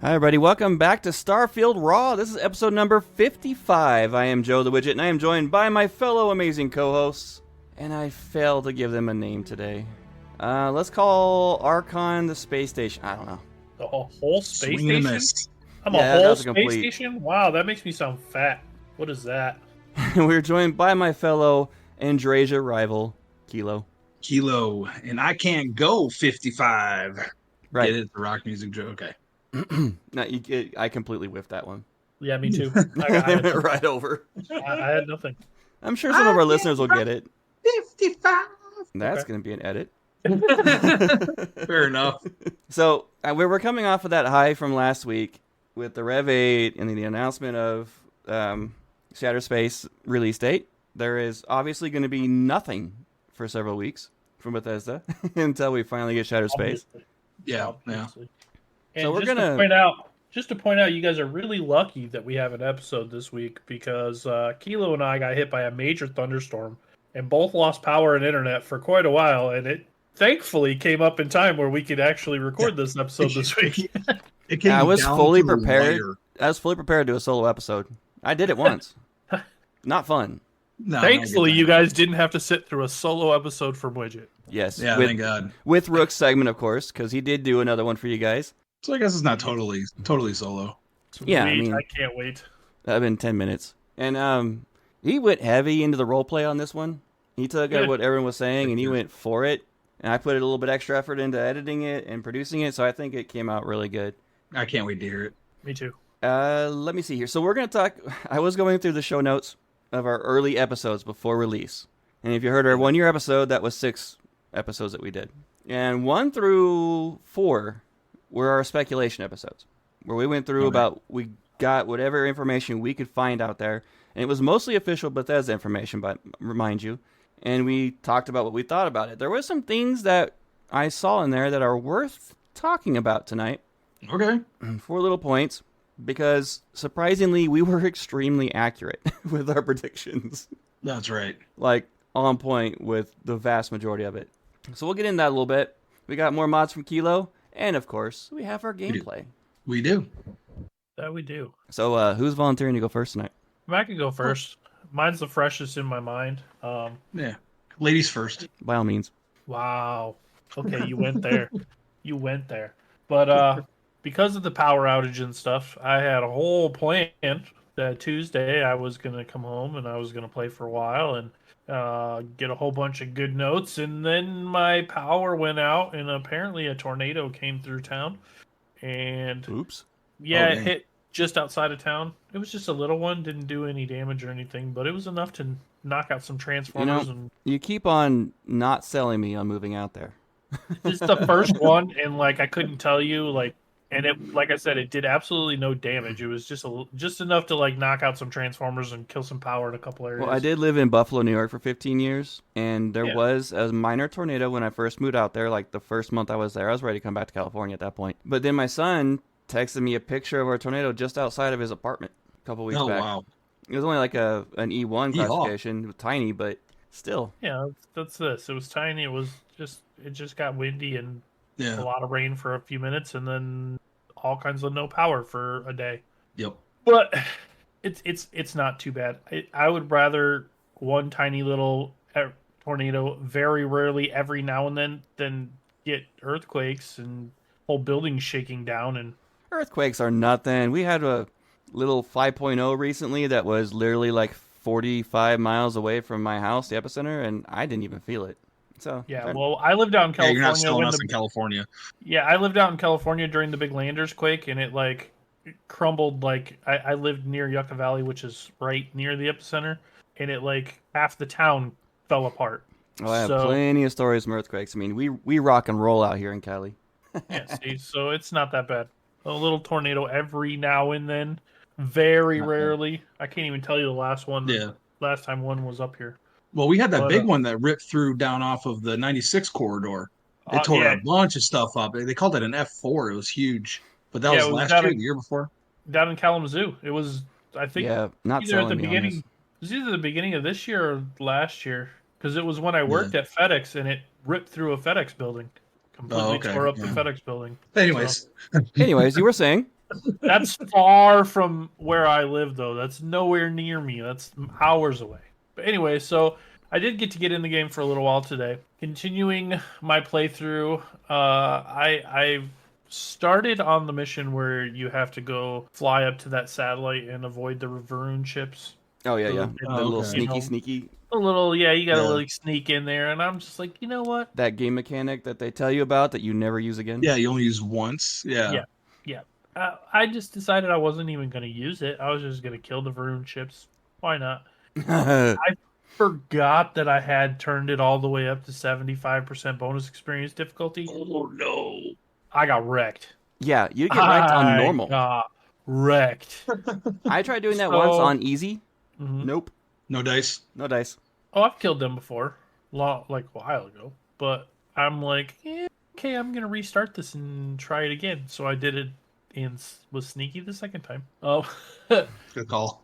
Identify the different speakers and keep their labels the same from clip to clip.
Speaker 1: Hi, everybody. Welcome back to Starfield Raw. This is episode number 55. I am Joe the Widget, and I am joined by my fellow amazing co-hosts. And I failed to give them a name today. Let's call Archon the space station. I don't know.
Speaker 2: The whole space
Speaker 3: Swing and a
Speaker 2: station?
Speaker 3: miss.
Speaker 2: I'm
Speaker 1: Yeah,
Speaker 2: a whole
Speaker 1: that's a
Speaker 2: space
Speaker 1: complete-
Speaker 2: station? Wow, that makes me sound fat. What is that?
Speaker 1: We're joined by my fellow Andrasia rival, Kilo.
Speaker 3: Kilo, and I can't go 55.
Speaker 1: Right.
Speaker 3: Get it? The rock music joke. Okay.
Speaker 1: No, I completely whiffed that one.
Speaker 2: Yeah, me too.
Speaker 1: I went right over.
Speaker 2: I had nothing.
Speaker 1: I'm sure some of our listeners will get it.
Speaker 3: 55.
Speaker 1: That's
Speaker 2: Okay.
Speaker 1: going to be an edit.
Speaker 3: Fair enough.
Speaker 1: So we're coming off of that high from last week with the Rev 8 and the announcement of Shattered Space release date. There is obviously going to be nothing for several weeks from Bethesda until we finally get Shattered Space.
Speaker 2: Obviously.
Speaker 3: Yeah.
Speaker 2: Obviously. And
Speaker 1: So we're
Speaker 2: just
Speaker 1: gonna-
Speaker 2: to point out, you guys are really lucky that we have an episode this week because Kilo and I got hit by a major thunderstorm and both lost power and internet for quite a while, and it thankfully came up in time where we could actually record this episode this week.
Speaker 3: It came
Speaker 1: I was
Speaker 3: down
Speaker 1: fully
Speaker 3: to the
Speaker 1: prepared.
Speaker 3: wire.
Speaker 1: I was fully prepared to do a solo episode. I did it once. Not fun.
Speaker 3: No,
Speaker 2: Thankfully,
Speaker 3: I get
Speaker 2: you
Speaker 3: that.
Speaker 2: guys didn't have to sit through a solo episode from Widget.
Speaker 1: Yes.
Speaker 3: Yeah,
Speaker 1: with,
Speaker 3: thank God.
Speaker 1: with Rook's segment, of course, because he did do another one for you guys.
Speaker 3: So I guess it's not totally solo.
Speaker 1: Yeah, I
Speaker 2: Sweet,
Speaker 1: mean-
Speaker 2: I can't wait.
Speaker 1: That'd been 10 minutes. And he went heavy into the role play on this one. He took
Speaker 2: Good.
Speaker 1: what everyone was saying and he went for it. And I put a little bit extra effort into editing it and producing it, so I think it came out really good.
Speaker 3: I can't wait to hear it.
Speaker 2: Me too.
Speaker 1: Let me see here. So we're going to talk... I was going through the show notes of our early episodes before release. And if you heard our one-year episode, that was 6 episodes that we did. And 1 through 4 were our speculation episodes, where we went through we got whatever information we could find out there. And it was mostly official Bethesda information, but remind you. And we talked about what we thought about it. There were some things that I saw in there that are worth talking about tonight.
Speaker 3: Okay.
Speaker 1: 4 little points, because surprisingly, we were extremely accurate with our predictions.
Speaker 3: That's right.
Speaker 1: Like, on point with the vast majority of it. So we'll get into that a little bit. We got more mods from Kilo, and of course, we have our gameplay.
Speaker 3: We do.
Speaker 2: That we do.
Speaker 1: So, who's volunteering to go first tonight?
Speaker 2: I can go first. Mine's the freshest in my mind.
Speaker 3: Yeah. Ladies first.
Speaker 1: By all means.
Speaker 2: Wow. Okay, you went there. You went there. But because of the power outage and stuff, I had a whole plan that Tuesday I was going to come home and I was going to play for a while and get a whole bunch of good notes. And then my power went out and apparently a tornado came through town. And
Speaker 1: Oops.
Speaker 2: yeah,
Speaker 3: Oh,
Speaker 2: it
Speaker 3: dang.
Speaker 2: hit just outside of town. It was just a little one, didn't do any damage or anything, but it was enough to knock out some transformers. And
Speaker 1: You keep on not selling me on moving out there.
Speaker 2: it's the first one, and like I couldn't tell you, like, and it, like I said, it did absolutely no damage. It was just enough to like knock out some transformers and kill some power in a couple areas.
Speaker 1: Well, I did live in Buffalo, New York for 15 years, and there
Speaker 2: Yeah.
Speaker 1: was a minor tornado when I first moved out there. Like, the first month I was there, I was ready to come back to California at that point. But then my son texted me a picture of our tornado just outside of his apartment a couple weeks
Speaker 3: Oh,
Speaker 1: back.
Speaker 3: wow.
Speaker 1: It was only like an E1
Speaker 3: Yeehaw.
Speaker 1: classification. It was tiny, but still.
Speaker 2: Yeah, that's this. It was tiny. It just got windy and a
Speaker 3: Yeah.
Speaker 2: lot of rain for a few minutes, and then all kinds of no power for a day.
Speaker 3: Yep.
Speaker 2: But it's not too bad. I would rather one tiny little tornado very rarely every now and then than get earthquakes and whole buildings shaking down. And
Speaker 1: Earthquakes are nothing. We had a little 5.0 recently that was literally like 45 miles away from my house, the epicenter, and I didn't even feel it. So
Speaker 2: yeah, well, I lived out in
Speaker 3: Yeah,
Speaker 2: California.
Speaker 3: you're not selling
Speaker 2: when
Speaker 3: us in California.
Speaker 2: Yeah, I lived out in California during the big Landers quake, and it like crumbled. Like I lived near Yucca Valley, which is right near the epicenter, and it like half the town fell apart.
Speaker 1: I have
Speaker 2: So-
Speaker 1: plenty of stories from earthquakes. I mean, we rock and roll out here in Cali.
Speaker 2: Yeah, see, so it's not that bad. A little tornado every now and then, very
Speaker 3: Not bad.
Speaker 2: rarely. I can't even tell you the last one.
Speaker 3: Yeah.
Speaker 2: Last time one was up here.
Speaker 3: Well, we had that
Speaker 2: But,
Speaker 3: big one that ripped through down off of the 96 corridor. It tore
Speaker 2: yeah,
Speaker 3: a bunch of stuff up. They called it an F4. It was huge. But that
Speaker 2: Yeah,
Speaker 3: was
Speaker 2: it was
Speaker 3: last
Speaker 2: down
Speaker 3: year,
Speaker 2: in-
Speaker 3: the year before.
Speaker 2: down in Kalamazoo. It was, I think,
Speaker 1: Yeah, not
Speaker 2: either at the
Speaker 1: selling me on
Speaker 2: beginning.
Speaker 1: this.
Speaker 2: It was either the beginning of this year or last year, because it was when I worked at FedEx and it ripped through a FedEx building, completely
Speaker 3: okay,
Speaker 2: tore up
Speaker 3: yeah.
Speaker 2: the FedEx building.
Speaker 3: Anyways,
Speaker 1: Anyways, you were saying?
Speaker 2: That's far from where I live, though. That's nowhere near me. That's hours away. But anyway, so I did get in the game for a little while today. Continuing my playthrough, I started on the mission where you have to go fly up to that satellite and avoid the Varoon ships.
Speaker 1: Oh yeah,
Speaker 2: So
Speaker 1: yeah.
Speaker 2: that-
Speaker 1: The little
Speaker 3: okay.
Speaker 1: sneaky
Speaker 2: a little, yeah, you got to
Speaker 3: Yeah.
Speaker 2: like sneak in there, and I'm just like, you know what?
Speaker 1: that game mechanic that they tell you about that you never use again.
Speaker 3: Yeah, you only use once. Yeah.
Speaker 2: Yeah, yeah. I just decided I wasn't even going to use it. I was just going to kill the Varoon ships. Why not? I forgot that I had turned it all the way up to 75% bonus experience difficulty.
Speaker 3: Oh no.
Speaker 2: I got wrecked.
Speaker 1: Yeah, you get wrecked on normal.
Speaker 2: Got wrecked.
Speaker 1: I tried doing that once
Speaker 2: So-
Speaker 1: on easy.
Speaker 2: Mhm.
Speaker 1: Nope,
Speaker 3: No dice.
Speaker 1: no dice.
Speaker 2: Oh, I've killed them before, like a while ago. But I'm like, okay, I'm gonna restart this and try it again. So I did it and was sneaky the second time. Oh,
Speaker 3: Good call.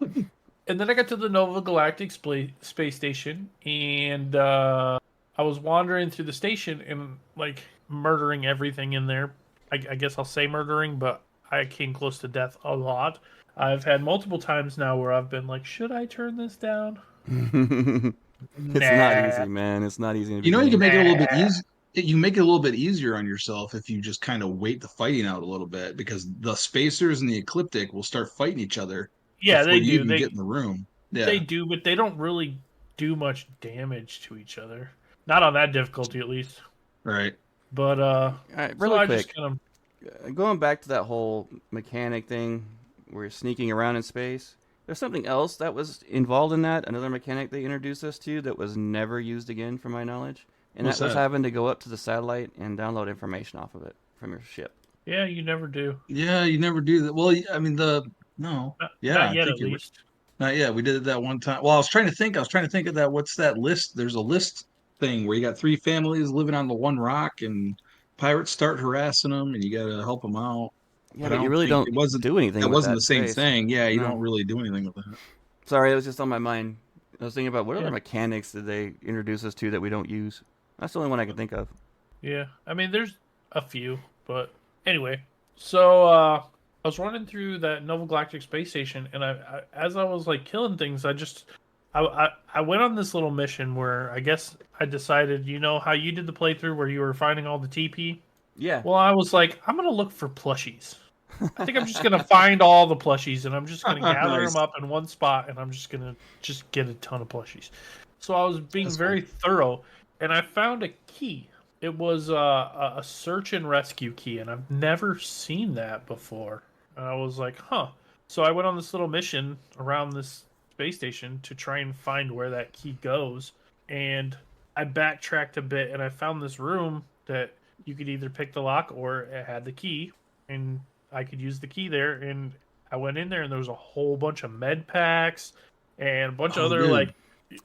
Speaker 2: and then I got to the Nova Galactic space station, and I was wandering through the station and like murdering everything in there. I guess I'll say murdering, but I came close to death a lot. I've had multiple times now where I've been like, should I turn this down?
Speaker 1: It's not easy, man. It's not easy.
Speaker 3: You know, you can make it a little bit easy. You can make it a little bit easier on yourself if you just kind of wait the fighting out a little bit, because the spacers and the ecliptic will start fighting each other.
Speaker 2: Yeah,
Speaker 3: before
Speaker 2: they
Speaker 3: you
Speaker 2: do.
Speaker 3: even get in the room. Yeah.
Speaker 2: They do, but they don't really do much damage to each other. Not on that difficulty, at least.
Speaker 3: Right.
Speaker 2: But
Speaker 1: All right,
Speaker 2: so
Speaker 1: really
Speaker 2: I
Speaker 1: quick.
Speaker 2: just kind of
Speaker 1: Going back to that whole mechanic thing where you're sneaking around in space, there's something else that was involved in that, another mechanic they introduced us to that was never used again from my knowledge. And
Speaker 3: What's
Speaker 1: that was
Speaker 3: that?
Speaker 1: having to go up to the satellite and download information off of it from your ship.
Speaker 2: yeah, you never do.
Speaker 3: Yeah, you never do that. Well, I mean, no. Yeah,
Speaker 2: Not
Speaker 3: I
Speaker 2: yet,
Speaker 3: think
Speaker 2: at
Speaker 3: you're
Speaker 2: least.
Speaker 3: not yet. We did it that one time. Well, I was trying to think. Of that. What's that list? There's a list thing where you got 3 families living on the one rock, and pirates start harassing them, and you got to help them out.
Speaker 1: Yeah,
Speaker 3: But I
Speaker 1: but you
Speaker 3: don't
Speaker 1: really
Speaker 3: think
Speaker 1: don't
Speaker 3: it wasn't.
Speaker 1: do anything
Speaker 3: That
Speaker 1: with
Speaker 3: wasn't
Speaker 1: that
Speaker 3: the same
Speaker 1: space.
Speaker 3: thing. Yeah, you
Speaker 1: No.
Speaker 3: don't really do anything with that.
Speaker 1: Sorry, it was just on my mind. I was thinking about what
Speaker 2: Yeah.
Speaker 1: other mechanics did they introduce us to that we don't use? That's the only one I can think of.
Speaker 2: Yeah, I mean, there's a few, but anyway. So I was running through that Nova Galactic space station, and I as I was like killing things, I went on this little mission where I guess I decided, you know how you did the playthrough where you were finding all the TP.
Speaker 1: Yeah.
Speaker 2: Well, I was like, I'm gonna look for plushies. I think I'm just gonna find all the plushies, and I'm just gonna gather
Speaker 3: Nice.
Speaker 2: them up in one spot, and I'm just gonna get a ton of plushies. So I was being
Speaker 3: That's
Speaker 2: very thorough, and I found a key. It was a search and rescue key, and I've never seen that before. And I was like, huh. So I went on this little mission around this space station to try and find where that key goes. And I backtracked a bit, and I found this room that you could either pick the lock or it had the key, and I could use the key there. And I went in there, and there was a whole bunch of med packs and a bunch of
Speaker 3: Oh,
Speaker 2: other
Speaker 3: dude.
Speaker 2: like.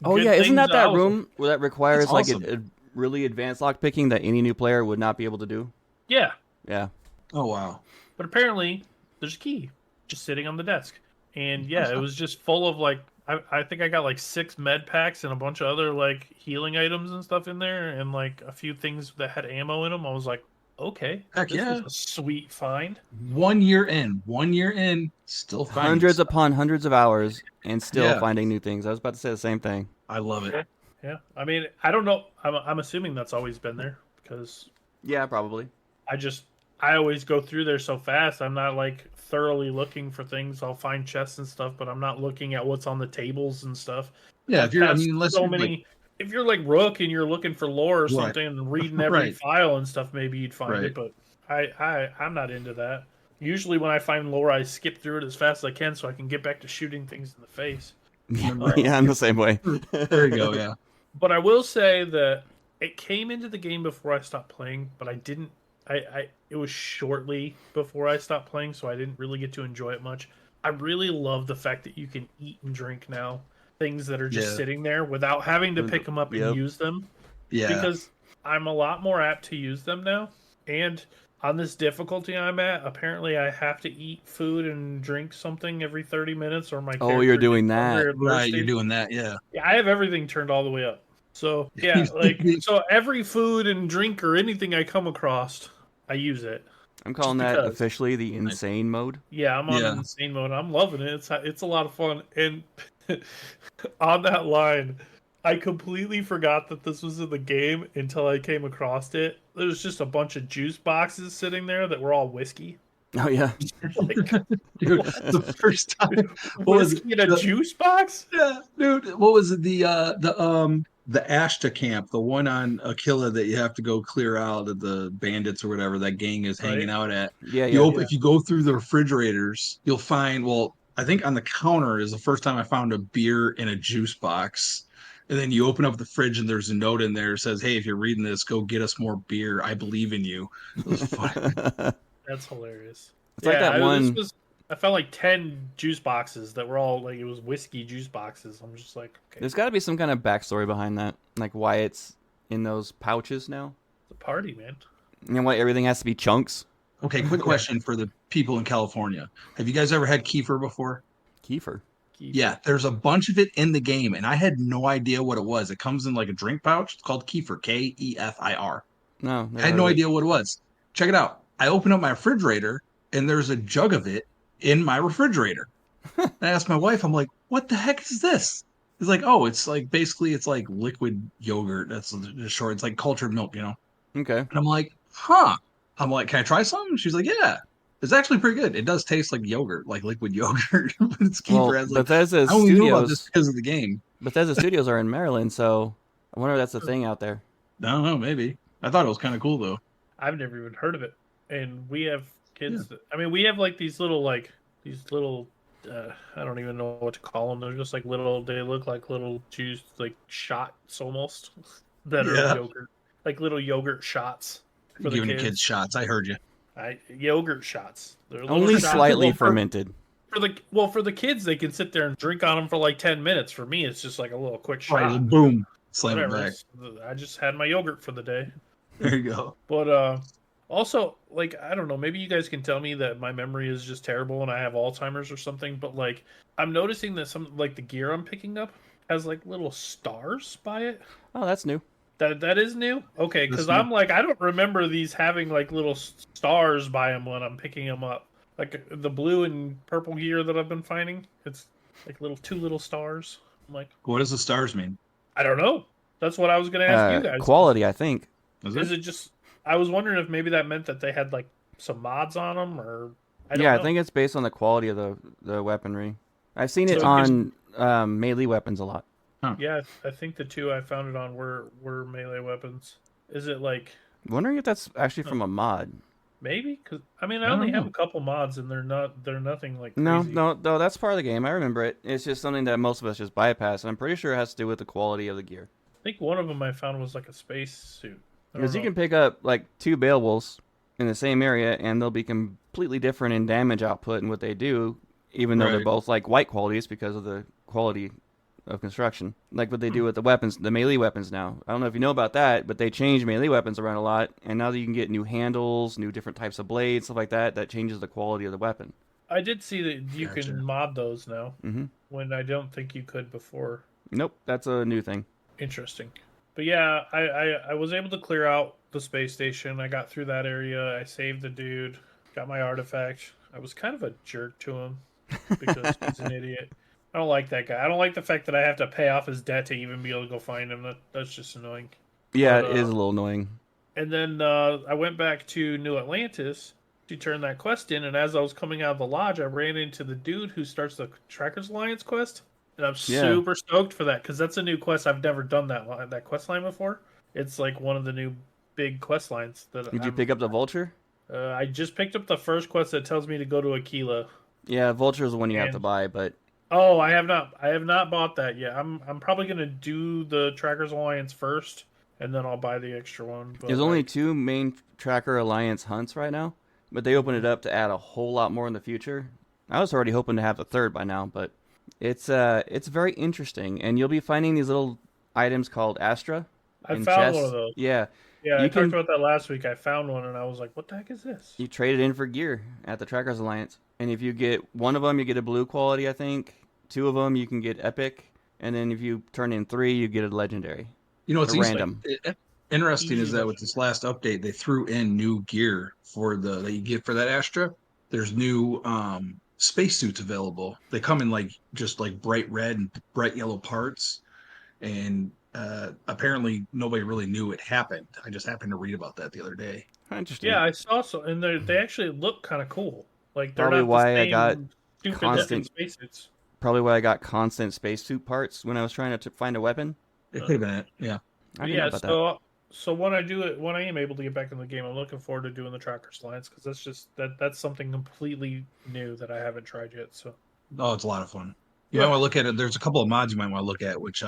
Speaker 1: Oh
Speaker 2: good
Speaker 1: yeah, isn't
Speaker 2: things
Speaker 1: that
Speaker 2: I
Speaker 1: that
Speaker 2: was like,
Speaker 1: room where that requires
Speaker 3: That's
Speaker 1: like
Speaker 3: awesome.
Speaker 1: a really advanced lock picking that any new player would not be able to do?
Speaker 2: yeah,
Speaker 1: Yeah.
Speaker 3: Oh wow.
Speaker 2: but apparently there's a key just sitting on the desk, and yeah, it was just full of like I think I got like 6 med packs and a bunch of other like healing items and stuff in there, and like a few things that had ammo in them. I was like, okay,
Speaker 3: Heck
Speaker 2: this
Speaker 3: yeah.
Speaker 2: is a sweet find.
Speaker 3: 1 year in, still finding
Speaker 1: Hundreds
Speaker 3: stuff.
Speaker 1: upon hundreds of hours and still
Speaker 3: Yeah.
Speaker 1: finding new things. I was about to say the same thing.
Speaker 3: I love it.
Speaker 2: Yeah, I mean, I don't know. I'm assuming that's always been there because
Speaker 1: Yeah, probably.
Speaker 2: I always go through there so fast. I'm not like thoroughly looking for things. I'll find chests and stuff, but I'm not looking at what's on the tables and stuff.
Speaker 3: Yeah, if you're, I
Speaker 2: That's
Speaker 3: mean, unless
Speaker 2: so
Speaker 3: you're
Speaker 2: many.
Speaker 3: like,
Speaker 2: If you're like Rook and you're looking for lore or
Speaker 3: Right.
Speaker 2: something and reading every
Speaker 3: Right.
Speaker 2: file and stuff, maybe you'd find
Speaker 3: Right.
Speaker 2: it. But I'm not into that. Usually, when I find lore, I skip through it as fast as I can so I can get back to shooting things in the face.
Speaker 1: Yeah, I'm the same way.
Speaker 3: there you go. Yeah.
Speaker 2: But I will say that it came into the game before I stopped playing, but I didn't. It was shortly before I stopped playing, so I didn't really get to enjoy it much. I really love the fact that you can eat and drink now, things that are just
Speaker 3: Yeah.
Speaker 2: sitting there without having to pick them up and
Speaker 1: Yep.
Speaker 2: use them.
Speaker 3: Yeah.
Speaker 2: Because I'm a lot more apt to use them now. And on this difficulty I'm at, apparently I have to eat food and drink something every 30 minutes or my
Speaker 1: Oh,
Speaker 2: character
Speaker 1: you're doing
Speaker 2: gets hungry
Speaker 1: that.
Speaker 2: or
Speaker 3: Right,
Speaker 2: thirsty.
Speaker 3: you're doing that. Yeah.
Speaker 2: Yeah, I have everything turned all the way up. So, yeah, like, so every food and drink or anything I come across, I use it.
Speaker 1: I'm calling
Speaker 2: Just
Speaker 1: that
Speaker 2: because.
Speaker 1: officially the insane mode.
Speaker 2: Yeah, I'm on
Speaker 3: Yeah.
Speaker 2: insane mode. I'm loving it. It's a lot of fun. And on that line, I completely forgot that this was in the game until I came across it. There's just a bunch of juice boxes sitting there that were all whiskey.
Speaker 1: Oh yeah.
Speaker 2: Like,
Speaker 3: Dude,
Speaker 2: what?
Speaker 3: the first time, what was it?
Speaker 2: Whiskey in a juice box?
Speaker 3: Yeah, dude, what was it? The Ashta camp, the one on Aquila that you have to go clear out of the bandits or whatever that gang is hanging
Speaker 2: Right.
Speaker 3: out at.
Speaker 1: Yeah,
Speaker 3: You
Speaker 1: yeah.
Speaker 3: open if you go through the refrigerators, you'll find, well, I think on the counter is the first time I found a beer in a juice box. And then you open up the fridge and there's a note in there that says, "Hey, if you're reading this, go get us more beer. I believe in you." It was funny.
Speaker 2: That's hilarious.
Speaker 1: It's like that
Speaker 2: This
Speaker 1: one.
Speaker 2: was. I found like 10 juice boxes that were all like it was whiskey juice boxes. I'm just like, okay,
Speaker 1: There's got to be some kind of backstory behind that, like why it's in those pouches now,
Speaker 2: it's a party, man.
Speaker 1: and why everything has to be chunks.
Speaker 3: Okay, quick question for the people in California. Have you guys ever had kefir before?
Speaker 1: Kefir.
Speaker 3: Yeah, there's a bunch of it in the game, and I had no idea what it was. It comes in like a drink pouch. It's called kefir, Kefir.
Speaker 1: No,
Speaker 3: I
Speaker 1: never
Speaker 3: had
Speaker 1: heard
Speaker 3: no
Speaker 1: of it.
Speaker 3: idea what it was. Check it out. I open up my refrigerator, and there's a jug of it in my refrigerator. And I asked my wife, I'm like, "What the heck is this?" It's like, "Oh, it's like basically it's like liquid yogurt. That's the short. It's like cultured milk, you know."
Speaker 1: Okay.
Speaker 3: And I'm like, "Huh." I'm like, "Can I try some?" She's like, "Yeah." It's actually pretty good. It does taste like yogurt, like liquid yogurt, but it's kefir.
Speaker 1: Well,
Speaker 3: I was like,
Speaker 1: Bethesda
Speaker 3: I only knew about this
Speaker 1: Studios.
Speaker 3: because of the game.
Speaker 1: Bethesda Studios are in Maryland, so I wonder if that's a thing out there.
Speaker 3: I don't know, maybe. I thought it was kind of cool though.
Speaker 2: I've never even heard of it. And we have kids.
Speaker 3: Yeah.
Speaker 2: I mean, we have like these little I don't even know what to call them. They're just like little. They look like little juice, like shots almost that are
Speaker 3: Yeah.
Speaker 2: yogurt, like little yogurt shots for the
Speaker 3: Giving the
Speaker 2: kids.
Speaker 3: kids shots. I heard you.
Speaker 2: Yogurt shots. They're little
Speaker 1: Only
Speaker 2: shots.
Speaker 1: slightly
Speaker 2: Well,
Speaker 1: fermented.
Speaker 2: for the kids, they can sit there and drink on them for like 10 minutes. For me, it's just like a little quick
Speaker 3: Right,
Speaker 2: shot.
Speaker 3: boom, slam
Speaker 2: Whatever.
Speaker 3: it back.
Speaker 2: I just had my yogurt for the day.
Speaker 3: There you go.
Speaker 2: But also, like, I don't know, maybe you guys can tell me that my memory is just terrible and I have Alzheimer's or something, but like I'm noticing that some like the gear I'm picking up has like little stars by it.
Speaker 1: Oh, that's new.
Speaker 2: That is new? Okay,
Speaker 3: That's
Speaker 2: cuz
Speaker 3: new.
Speaker 2: I'm like I don't remember these having like little stars by them when I'm picking them up. Like the blue and purple gear that I've been finding, it's like two little stars. I'm like,
Speaker 3: What does the stars mean?
Speaker 2: I don't know. That's what I was going to ask you guys.
Speaker 1: Quality, I think.
Speaker 3: Is
Speaker 2: it just? I was wondering if maybe that meant that they had like some mods on them, or I don't
Speaker 1: Yeah,
Speaker 2: know.
Speaker 1: I think it's based on the quality of the weaponry. I've seen it
Speaker 2: So it gives-
Speaker 1: on melee weapons a lot.
Speaker 2: Yeah, I think the two I found it on were melee weapons. Is it like
Speaker 1: Wondering if that's actually from a mod.
Speaker 2: maybe? Because I mean, I
Speaker 3: I don't
Speaker 2: only have
Speaker 3: know.
Speaker 2: a couple mods, and they're nothing like
Speaker 1: No,
Speaker 2: crazy.
Speaker 1: no, that's part of the game. I remember it. It's just something that most of us just bypass, and I'm pretty sure it has to do with the quality of the gear.
Speaker 2: I think one of them I found was like a space suit.
Speaker 1: Because you can pick up like 2 Beowulfs in the same area, and they'll be completely different in damage output and what they do, even though they're
Speaker 3: Right.
Speaker 1: both like white qualities because of the quality of construction. Like what they do with the weapons, the melee weapons now. I don't know if you know about that, but they change melee weapons around a lot, and now that you can get new handles, new different types of blades, stuff like that, that changes the quality of the weapon.
Speaker 2: I did see that you
Speaker 3: Gotcha.
Speaker 2: can mod those now
Speaker 1: Mm-hmm.
Speaker 2: when I don't think you could before.
Speaker 1: Nope, that's a new thing.
Speaker 2: Interesting. But yeah, I was able to clear out the space station. I got through that area. I saved the dude. Got my artifact. I was kind of a jerk to him because he's an idiot. I don't like that guy. I don't like the fact that I have to pay off his debt to even be able to go find him. That's just annoying.
Speaker 1: Yeah,
Speaker 2: But,
Speaker 1: it is a little annoying.
Speaker 2: And then I went back to New Atlantis to turn that quest in. And as I was coming out of the lodge, I ran into the dude who starts the Trackers Alliance quest. And I'm
Speaker 1: Yeah.
Speaker 2: super stoked for that because that's a new quest. I've never done that quest line before. It's like one of the new big quest lines that
Speaker 1: Did you pick up the Vulture?
Speaker 2: I just picked up the first quest that tells me to go to Aquila.
Speaker 1: Yeah, Vulture is the one you have to
Speaker 2: And-
Speaker 1: buy, but
Speaker 2: Oh, I have not bought that yet. I'm probably gonna do the Trackers Alliance first, and then I'll buy the extra one. But
Speaker 1: there's only 2 main Tracker Alliance hunts right now, but they open it up to add a whole lot more in the future. I was already hoping to have the 3rd by now, but it's very interesting, and you'll be finding these little items called Astra.
Speaker 2: I
Speaker 1: in
Speaker 2: found
Speaker 1: chests.
Speaker 2: one of those.
Speaker 1: Yeah,
Speaker 2: Yeah,
Speaker 1: You
Speaker 2: I
Speaker 1: can-
Speaker 2: talked about that last week. I found one, and I was like, "What the heck is this?"
Speaker 1: you trade it in for gear at the Trackers Alliance, and if you get one of them, you get a blue quality, I think. 2 of them, you can get epic, and then if you turn in 3, you get a legendary.
Speaker 3: You know, it's
Speaker 1: Random.
Speaker 3: interesting is that with
Speaker 2: Evolution.
Speaker 3: this last update, they threw in new gear for the that you get for that Astra. There's new spacesuits available. They come in like just like bright red and bright yellow parts, and apparently nobody really knew it happened. I just happened to read about that the other day.
Speaker 2: Yeah,
Speaker 1: Interesting.
Speaker 2: I saw so, and they actually look kind of cool. Like they're
Speaker 1: Probably
Speaker 2: not the
Speaker 1: why I got
Speaker 2: same stupid looking
Speaker 1: constant.
Speaker 2: spacesuits.
Speaker 1: Probably why I got constant spacesuit parts when I was trying to find a weapon.
Speaker 3: It
Speaker 2: Uh,
Speaker 3: could have been it. Yeah.
Speaker 1: I
Speaker 2: but
Speaker 1: didn't know
Speaker 2: yeah,
Speaker 1: about that.
Speaker 2: so when I do it, when I am able to get back in the game, I'm looking forward to doing the Trackers Alliance because that's something completely new that I haven't tried yet. So
Speaker 3: Oh, it's a lot of fun. You might
Speaker 2: yep.
Speaker 3: want to look at it. There's a couple of mods you might want to look at, which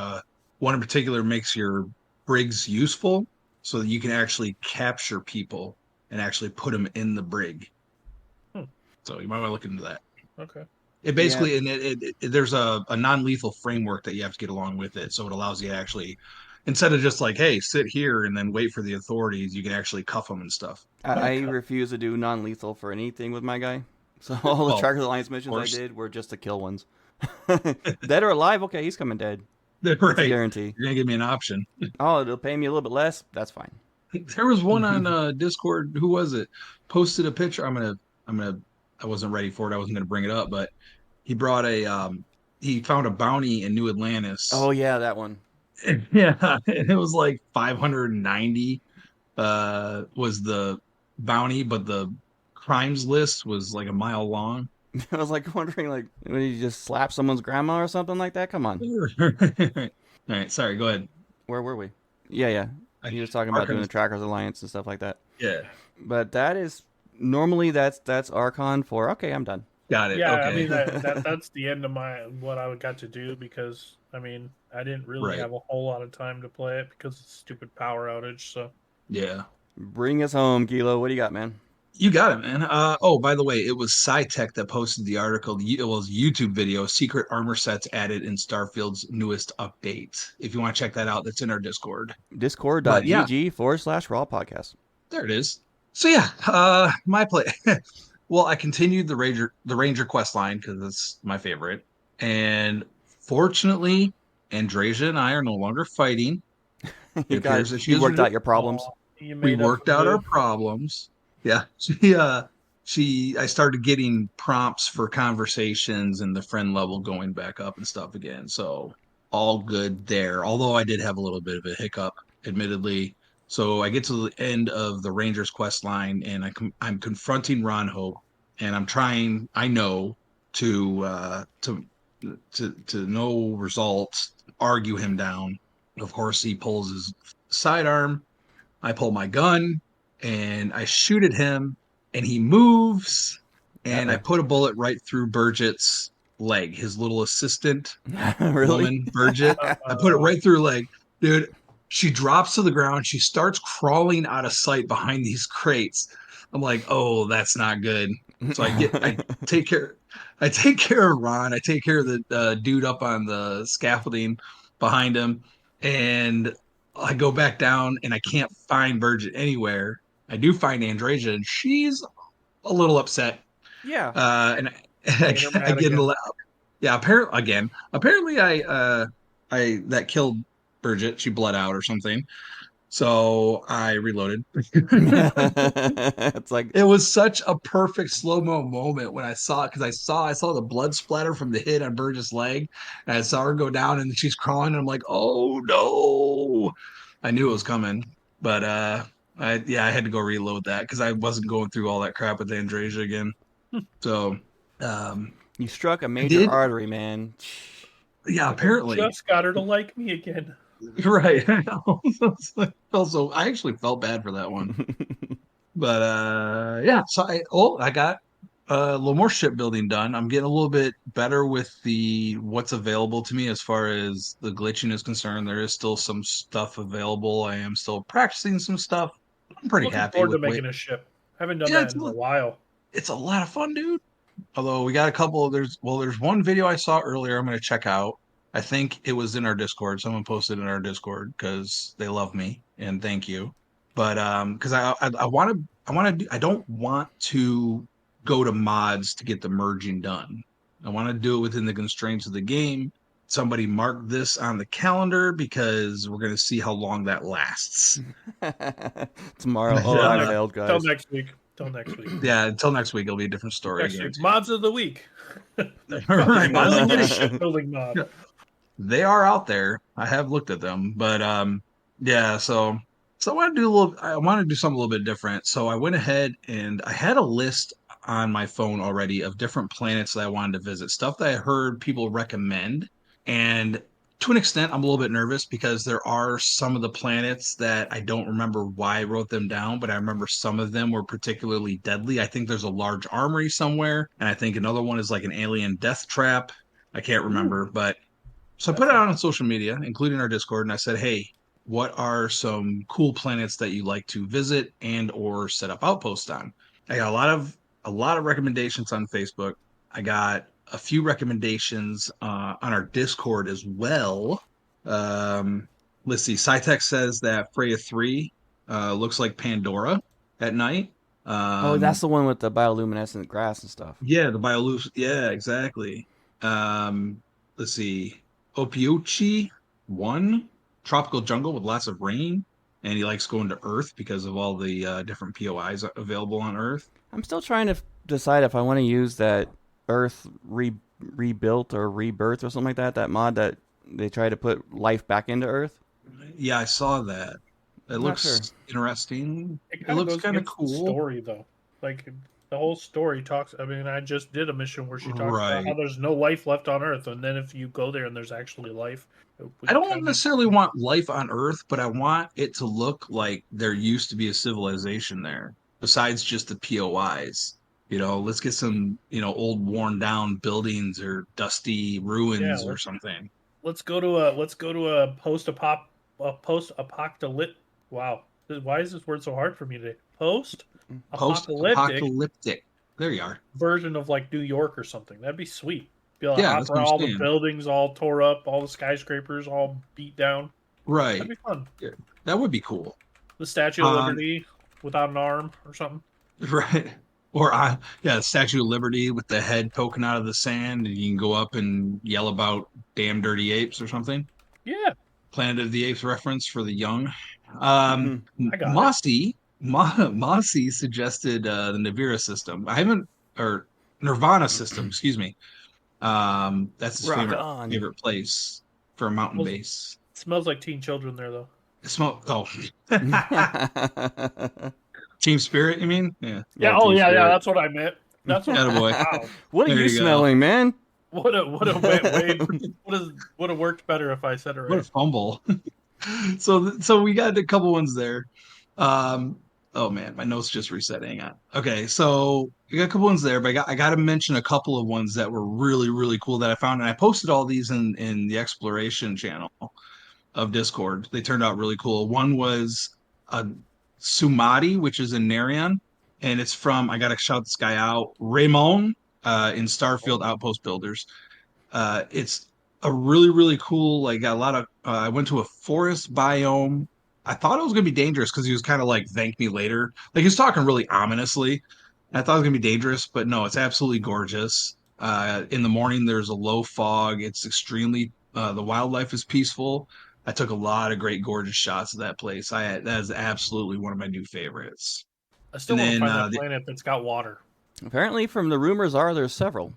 Speaker 3: one in particular makes your brigs useful so that you can actually capture people and actually put them in the brig.
Speaker 2: Hmm.
Speaker 3: So you might want to look into that.
Speaker 2: Okay.
Speaker 3: It
Speaker 1: Yeah,
Speaker 3: basically, and there's a non-lethal framework that you have to get along with it. So it allows you to actually, instead of just like, hey, sit here and then wait for the authorities, you can actually cuff them and stuff.
Speaker 1: I
Speaker 2: Okay.
Speaker 1: refuse to do non-lethal for anything with my guy. So all the
Speaker 3: Well,
Speaker 1: Trackers Alliance
Speaker 3: of
Speaker 1: missions I
Speaker 3: course.
Speaker 1: did were just to kill ones. Dead or alive, okay, he's coming dead. That's a
Speaker 3: Right.
Speaker 1: guarantee.
Speaker 3: You're gonna give me an option.
Speaker 1: Oh, it'll pay me a little bit less. That's fine.
Speaker 3: There was one on Discord. Who was it? Posted a picture. I'm gonna. I wasn't ready for it. I wasn't gonna bring it up, but he brought a. He found a bounty in New
Speaker 1: Oh
Speaker 3: Atlantis.
Speaker 1: yeah, that one.
Speaker 3: Yeah, and it was like 590. Was the bounty, but the crimes list was like a mile long.
Speaker 1: I was like wondering, like, would he just slap someone's grandma or something like that? Come on.
Speaker 3: All right, sorry. Go ahead.
Speaker 1: Where were we? Yeah, yeah.
Speaker 3: I,
Speaker 1: He was talking about doing
Speaker 3: Archon.
Speaker 1: the Trackers Alliance and stuff like that.
Speaker 3: Yeah,
Speaker 1: But that is normally that's Archon for. Okay, I'm done.
Speaker 3: got it.
Speaker 2: Yeah, I
Speaker 3: Okay.
Speaker 2: mean that's the end of my what I got to do because I mean I didn't really
Speaker 3: Right.
Speaker 2: have a whole lot of time to play it because of the stupid power outage. So
Speaker 3: Yeah.
Speaker 1: Bring us home, Kilo. What do you got, man?
Speaker 3: You got it, man. Oh, by the way, it was SciTech that posted the article. It was YouTube video, secret armor sets added in Starfield's newest update. If you want to check that out, that's in our Discord. But yeah,
Speaker 1: Discord.gg/Raw podcast.
Speaker 3: there it is. So yeah, my play. Well, I continued the Ranger quest line because that's my favorite. And fortunately, Andrasia and I are no longer fighting. It appears that she
Speaker 1: You
Speaker 3: is
Speaker 1: worked out your problems.
Speaker 2: oh, you
Speaker 3: we
Speaker 2: made up for
Speaker 3: worked out our
Speaker 2: good.
Speaker 3: problems. Yeah. She I started getting prompts for conversations and the friend level going back up and stuff again. So all good there. Although I did have a little bit of a hiccup, admittedly. So I get to the end of the Rangers quest line and I'm confronting Ron Hope and I'm trying, I know, to to no results, argue him down. Of course, he pulls his sidearm. I pull my gun and I shoot at him, and he moves,
Speaker 1: Uh
Speaker 3: and I
Speaker 1: oh.
Speaker 3: put a bullet right through Burgett's leg, his little assistant
Speaker 1: Really?
Speaker 3: woman, Burgett. I put it
Speaker 2: Uh,
Speaker 3: right through her leg, dude. She drops to the ground. She starts crawling out of sight behind these crates. I'm like, oh, that's not good. So I take care, I take care of Ron. I take care of the dude up on the scaffolding behind him, and I go back down, and I can't find Bridget anywhere. I do find Andrasia, and she's a little upset.
Speaker 1: Yeah.
Speaker 3: And
Speaker 2: made her
Speaker 3: I
Speaker 2: mad
Speaker 3: get
Speaker 2: again.
Speaker 3: yeah. Apparently, I that killed Bridget. She bled out or something. So I reloaded.
Speaker 1: It's like
Speaker 3: It was such a perfect slow mo moment when I saw it because I saw the blood splatter from the hit on Burgess' leg, and I saw her go down and she's crawling. And I'm like, oh no! I knew it was coming, but I had to go reload that because I wasn't going through all that crap with Andrasia again. So um,
Speaker 1: you struck a
Speaker 3: I
Speaker 1: major
Speaker 3: did,
Speaker 1: artery, man.
Speaker 3: yeah.
Speaker 2: I
Speaker 3: Apparently,
Speaker 2: just got her to like me again.
Speaker 3: right. Also, I actually felt bad for that one. But yeah, so I got a little more shipbuilding done. I'm getting a little bit better with the what's available to me as far as the glitching is concerned. There is still some stuff available. I am still practicing some stuff. I'm
Speaker 2: I'm
Speaker 3: pretty
Speaker 2: looking
Speaker 3: happy
Speaker 2: forward to
Speaker 3: with what.
Speaker 2: making a ship. Haven't done
Speaker 3: Yeah,
Speaker 2: that in a while.
Speaker 3: it's a lot of fun, dude. Although we got a couple. There's one video I saw earlier. I'm going to check out. I think it was in our Discord. Someone posted in our Discord because they love me and thank you. But because I don't want to go to mods to get the merging done. I want to do it within the constraints of the game somebody mark this on the calendar because we're going to see how long that lasts.
Speaker 1: Tomorrow. Oh, I
Speaker 3: Uh,
Speaker 1: failed,
Speaker 2: Till
Speaker 1: guys.
Speaker 2: next week. Till next week.
Speaker 3: Yeah, until next week, it'll be a different story. I
Speaker 2: Next week.
Speaker 3: guarantee.
Speaker 2: Mods of the week.
Speaker 3: Right, mods
Speaker 2: Finally
Speaker 3: of the
Speaker 2: get a
Speaker 3: week.
Speaker 2: shipbuilding mod.
Speaker 3: Yeah. They are out there. I have looked at them, but yeah. So I want to do a little. I want to do something a little bit different. So I went ahead and I had a list on my phone already of different planets that I wanted to visit, stuff that I heard people recommend, and to an extent, I'm a little bit nervous because there are some of the planets that I don't remember why I wrote them down, but I remember some of them were particularly deadly. I think there's a large armory somewhere, and I think another one is like an alien death trap. I can't remember, but so I put it out on social media, including our Discord, and I said, "Hey, what are some cool planets that you like to visit and or set up outposts on?" I got a lot of recommendations on Facebook. I got a few recommendations on our Discord as well. Um, let's see. Cytech says that Freya 3 looks like Pandora at night.
Speaker 1: Oh, that's the one with the bioluminescent grass and stuff.
Speaker 3: Yeah, the biolus. Yeah, exactly. Um, let's see. Opiochi 1, tropical jungle with lots of rain, and he likes going to Earth because of all the different POIs available on Earth.
Speaker 1: I'm still trying to decide if I want to use that Earth rebuilt or rebirth or something like that. That mod that they try to put life back into Earth.
Speaker 3: Yeah, I saw that. It
Speaker 1: I'm not sure.
Speaker 3: looks interesting.
Speaker 2: It
Speaker 3: It
Speaker 2: kind of
Speaker 3: looks
Speaker 2: goes
Speaker 3: kind of
Speaker 2: against the
Speaker 3: cool.
Speaker 2: story, though. Like, the whole story talks. I mean, I just did a mission where she talks about how
Speaker 3: Right.
Speaker 2: there's no life left on Earth, and then if you go there and there's actually life, it would
Speaker 3: I don't
Speaker 2: kind of.
Speaker 3: necessarily want life on Earth, but I want it to look like there used to be a civilization there, besides just the POIs. Let's get some, old worn down buildings or dusty
Speaker 2: Yeah,
Speaker 3: ruins or something.
Speaker 2: let's go to a post apocalyptic. Wow, why is this word so hard for me today? Post apocalyptic
Speaker 3: Post-apocalyptic. There you are.
Speaker 2: version of like New York or something. That'd be sweet. Be able to
Speaker 3: Yeah, that's what
Speaker 2: opera
Speaker 3: I'm
Speaker 2: all the
Speaker 3: saying.
Speaker 2: buildings all tore up, all the skyscrapers all beat down. That'd
Speaker 3: Right.
Speaker 2: be fun.
Speaker 3: Yeah, that would be cool.
Speaker 2: The Statue of
Speaker 3: Um,
Speaker 2: Liberty without an arm or something.
Speaker 3: right. Or yeah, Statue of Liberty with the head poking out of the sand, and you can go up and yell about damn dirty apes or something.
Speaker 2: Yeah,
Speaker 3: Planet of the Apes reference for the young.
Speaker 2: I got it.
Speaker 3: Mossy suggested the Navira system. I haven't, or Nirvana system, excuse me. That's his
Speaker 1: Rock
Speaker 3: favorite
Speaker 1: on.
Speaker 3: favorite place for a mountain
Speaker 2: Smells,
Speaker 3: base.
Speaker 2: smells like teen children there though.
Speaker 3: Oh, Team Spirit, you mean? Yeah.
Speaker 2: Yeah.
Speaker 1: Team
Speaker 2: Yeah.
Speaker 1: Spirit.
Speaker 2: That's what I meant. That's what.
Speaker 3: Attaboy.
Speaker 2: Wow.
Speaker 1: What are
Speaker 3: There
Speaker 1: you
Speaker 3: you go.
Speaker 1: smelling, man?
Speaker 2: What a way would have worked better if I said it
Speaker 3: What a
Speaker 2: right.
Speaker 3: fumble. So we got a couple ones there. Um, oh man, my notes just reset. Hang on. Okay, so we got a couple ones there, but I got to mention a couple of ones that were really really cool that I found, and I posted all these in the exploration channel of Discord. They turned out really cool. One was a Sumati, which is in Narion, and it's from, I got to shout this guy out, Raymond, in Starfield Outpost Builders. It's a really, really cool. Like, got a lot of. I went to a forest biome. I thought it was gonna be dangerous because he was kind of like, "Thank me later." Like he was talking really ominously. I thought it was gonna be dangerous, but no, it's absolutely gorgeous. In the morning, there's a low fog. It's extremely. The wildlife is peaceful. I took a lot of great, gorgeous shots of that place. That is absolutely one of my new favorites.
Speaker 2: I still
Speaker 3: And
Speaker 2: want to
Speaker 3: then
Speaker 2: find that planet that's got water.
Speaker 1: Apparently, from the rumors there's several.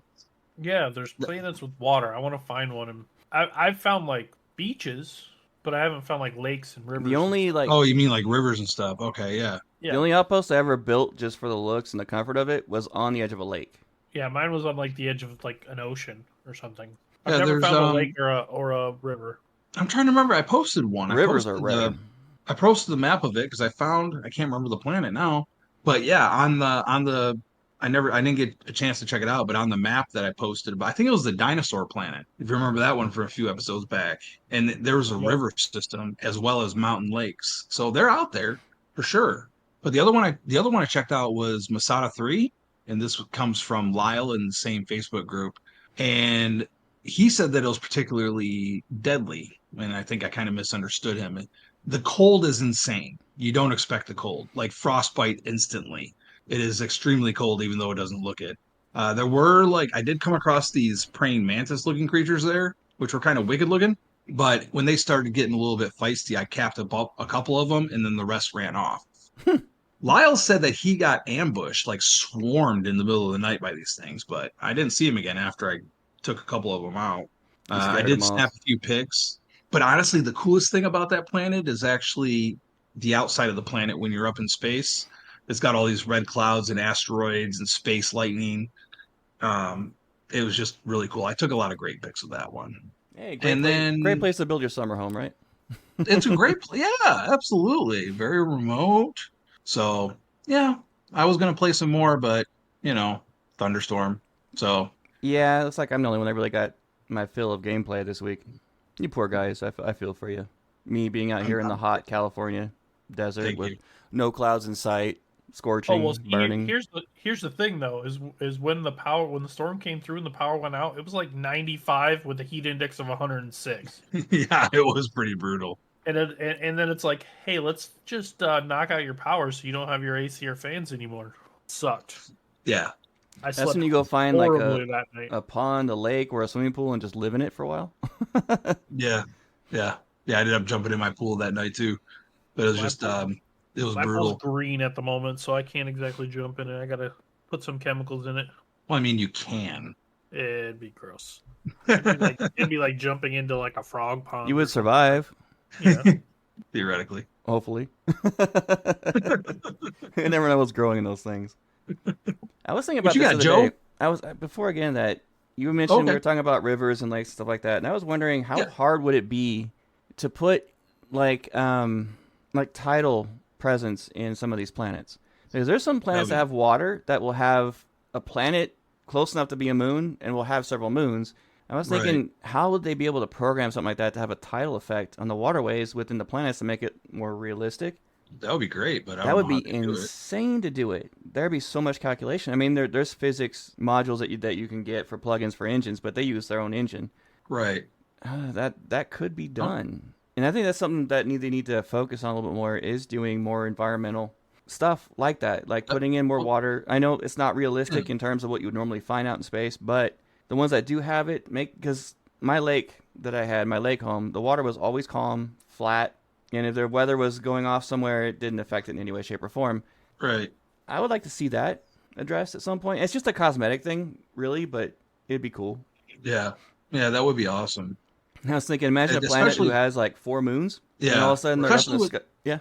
Speaker 2: Yeah, there's planets with water. I want to find one. And I've found like beaches, but I haven't found like lakes and rivers.
Speaker 1: The only
Speaker 3: oh, you mean like rivers and stuff? Okay, yeah.
Speaker 2: Yeah.
Speaker 1: The only outpost I ever built just for the looks and the comfort of it was on the edge of a lake.
Speaker 2: Yeah, mine was on like the edge of like an ocean or something. I've
Speaker 3: Yeah,
Speaker 2: never
Speaker 3: there's,
Speaker 2: found a lake or a river.
Speaker 3: I'm trying to remember. I posted one.
Speaker 1: Rivers are rare.
Speaker 3: I posted the map of it because I can't remember the planet now. But yeah, on the I didn't get a chance to check it out, but on the map that I posted, but I think it was the dinosaur planet. If you remember that one from a few episodes back. And there was a
Speaker 2: Yep.
Speaker 3: river system as well as mountain lakes. So they're out there for sure. But the other one I checked out was Masada 3, and this comes from Lyle in the same Facebook group. And he said that it was particularly deadly, and I think I kind of misunderstood him. The cold is insane. You don't expect the cold, like frostbite instantly. It is extremely cold, even though it doesn't look it. There were I did come across these praying mantis looking creatures there, which were kind of wicked looking. But when they started getting a little bit feisty, I capped a couple of them, and then the rest ran off. Lyle said that he got ambushed, like swarmed in the middle of the night by these things, but I didn't see him again after I took a couple of them out.
Speaker 1: You
Speaker 3: I
Speaker 1: scared
Speaker 3: did
Speaker 1: them off.
Speaker 3: snap a few pics, but honestly, the coolest thing about that planet is actually the outside of the planet when you're up in space. It's got all these red clouds and asteroids and space lightning. Um, it was just really cool. I took a lot of great pics of that one.
Speaker 1: Hey,
Speaker 3: And
Speaker 1: great
Speaker 3: then
Speaker 1: place to build your summer home, right?
Speaker 3: it's a great place. Yeah, absolutely. Very remote. So, yeah, I was going to play some more, but, thunderstorm. So,
Speaker 1: Yeah, looks like I'm the only one that really got my fill of gameplay this week. You poor guys, I feel for you. Me being out here in the
Speaker 3: I'm
Speaker 1: hot California desert
Speaker 3: thank
Speaker 1: with
Speaker 3: you.
Speaker 1: no clouds in sight,
Speaker 2: Oh
Speaker 1: scorching,
Speaker 2: well,
Speaker 1: burning.
Speaker 2: here's the thing though is when the storm came through and the power went out, it was like 95 with a heat index of 106.
Speaker 3: Yeah, it was pretty brutal.
Speaker 2: And then it's like, hey, let's just knock out your power so you don't have your AC or fans anymore. Sucked.
Speaker 3: Yeah.
Speaker 2: I
Speaker 1: That's
Speaker 2: slept
Speaker 1: when you go find like
Speaker 2: horribly that night.
Speaker 1: a pond, a lake, or a swimming pool and just live in it for a while.
Speaker 3: Yeah. Yeah. Yeah. I ended up jumping in my pool that night too, but it was
Speaker 2: My
Speaker 3: just,
Speaker 2: pool,
Speaker 3: it was
Speaker 2: my pool's
Speaker 3: brutal.
Speaker 2: green at the moment, so I can't exactly jump in it. I gotta put some chemicals in it.
Speaker 3: Well, I mean, you can.
Speaker 2: It'd be gross. It'd be like jumping into like a frog pond.
Speaker 1: You
Speaker 2: or
Speaker 1: would
Speaker 2: something.
Speaker 1: survive,
Speaker 2: Yeah.
Speaker 3: Theoretically.
Speaker 1: hopefully. You never know what's growing in those things. I was thinking
Speaker 3: What
Speaker 1: about
Speaker 3: you
Speaker 1: this
Speaker 3: got,
Speaker 1: the
Speaker 3: Joe?
Speaker 1: other day. I was before again that you mentioned we
Speaker 3: Okay.
Speaker 1: were talking about rivers and lakes stuff like that, and I was wondering how
Speaker 3: Yeah.
Speaker 1: hard would it be to put like tidal presence in some of these planets? Because there's some planets that
Speaker 3: be-
Speaker 1: have water that will have a planet close enough to be a moon and will have several moons. I was
Speaker 3: Right.
Speaker 1: thinking, how would they be able to program something like that to have a tidal effect on the waterways within the planets to make it more realistic?
Speaker 3: That would be great, but I
Speaker 1: That
Speaker 3: don't
Speaker 1: would
Speaker 3: know how
Speaker 1: be
Speaker 3: to do it.
Speaker 1: insane to do it. There'd be so much calculation. I mean, there's physics modules that you can get for plugins for engines, but they use their own engine.
Speaker 3: Right.
Speaker 1: That could be done, and I think that's something that they need to focus on a little bit more. Is doing more environmental stuff like that, like putting in more
Speaker 3: Well,
Speaker 1: water. I know it's not realistic in terms of what you would normally find out in space, but the ones that do have it because my lake that I had, my lake home, the water was always calm, flat. And if their weather was going off somewhere, it didn't affect it in any way, shape, or form.
Speaker 3: right.
Speaker 1: I would like to see that addressed at some point. It's just a cosmetic thing, really, but it'd be cool.
Speaker 3: Yeah. Yeah, that would be awesome.
Speaker 1: And I was thinking, imagine a planet who
Speaker 3: Especially,
Speaker 1: has like 4 moons, and all
Speaker 3: yeah,
Speaker 1: of a sudden they're up in
Speaker 3: especially
Speaker 1: the
Speaker 3: with
Speaker 1: sky. Yeah,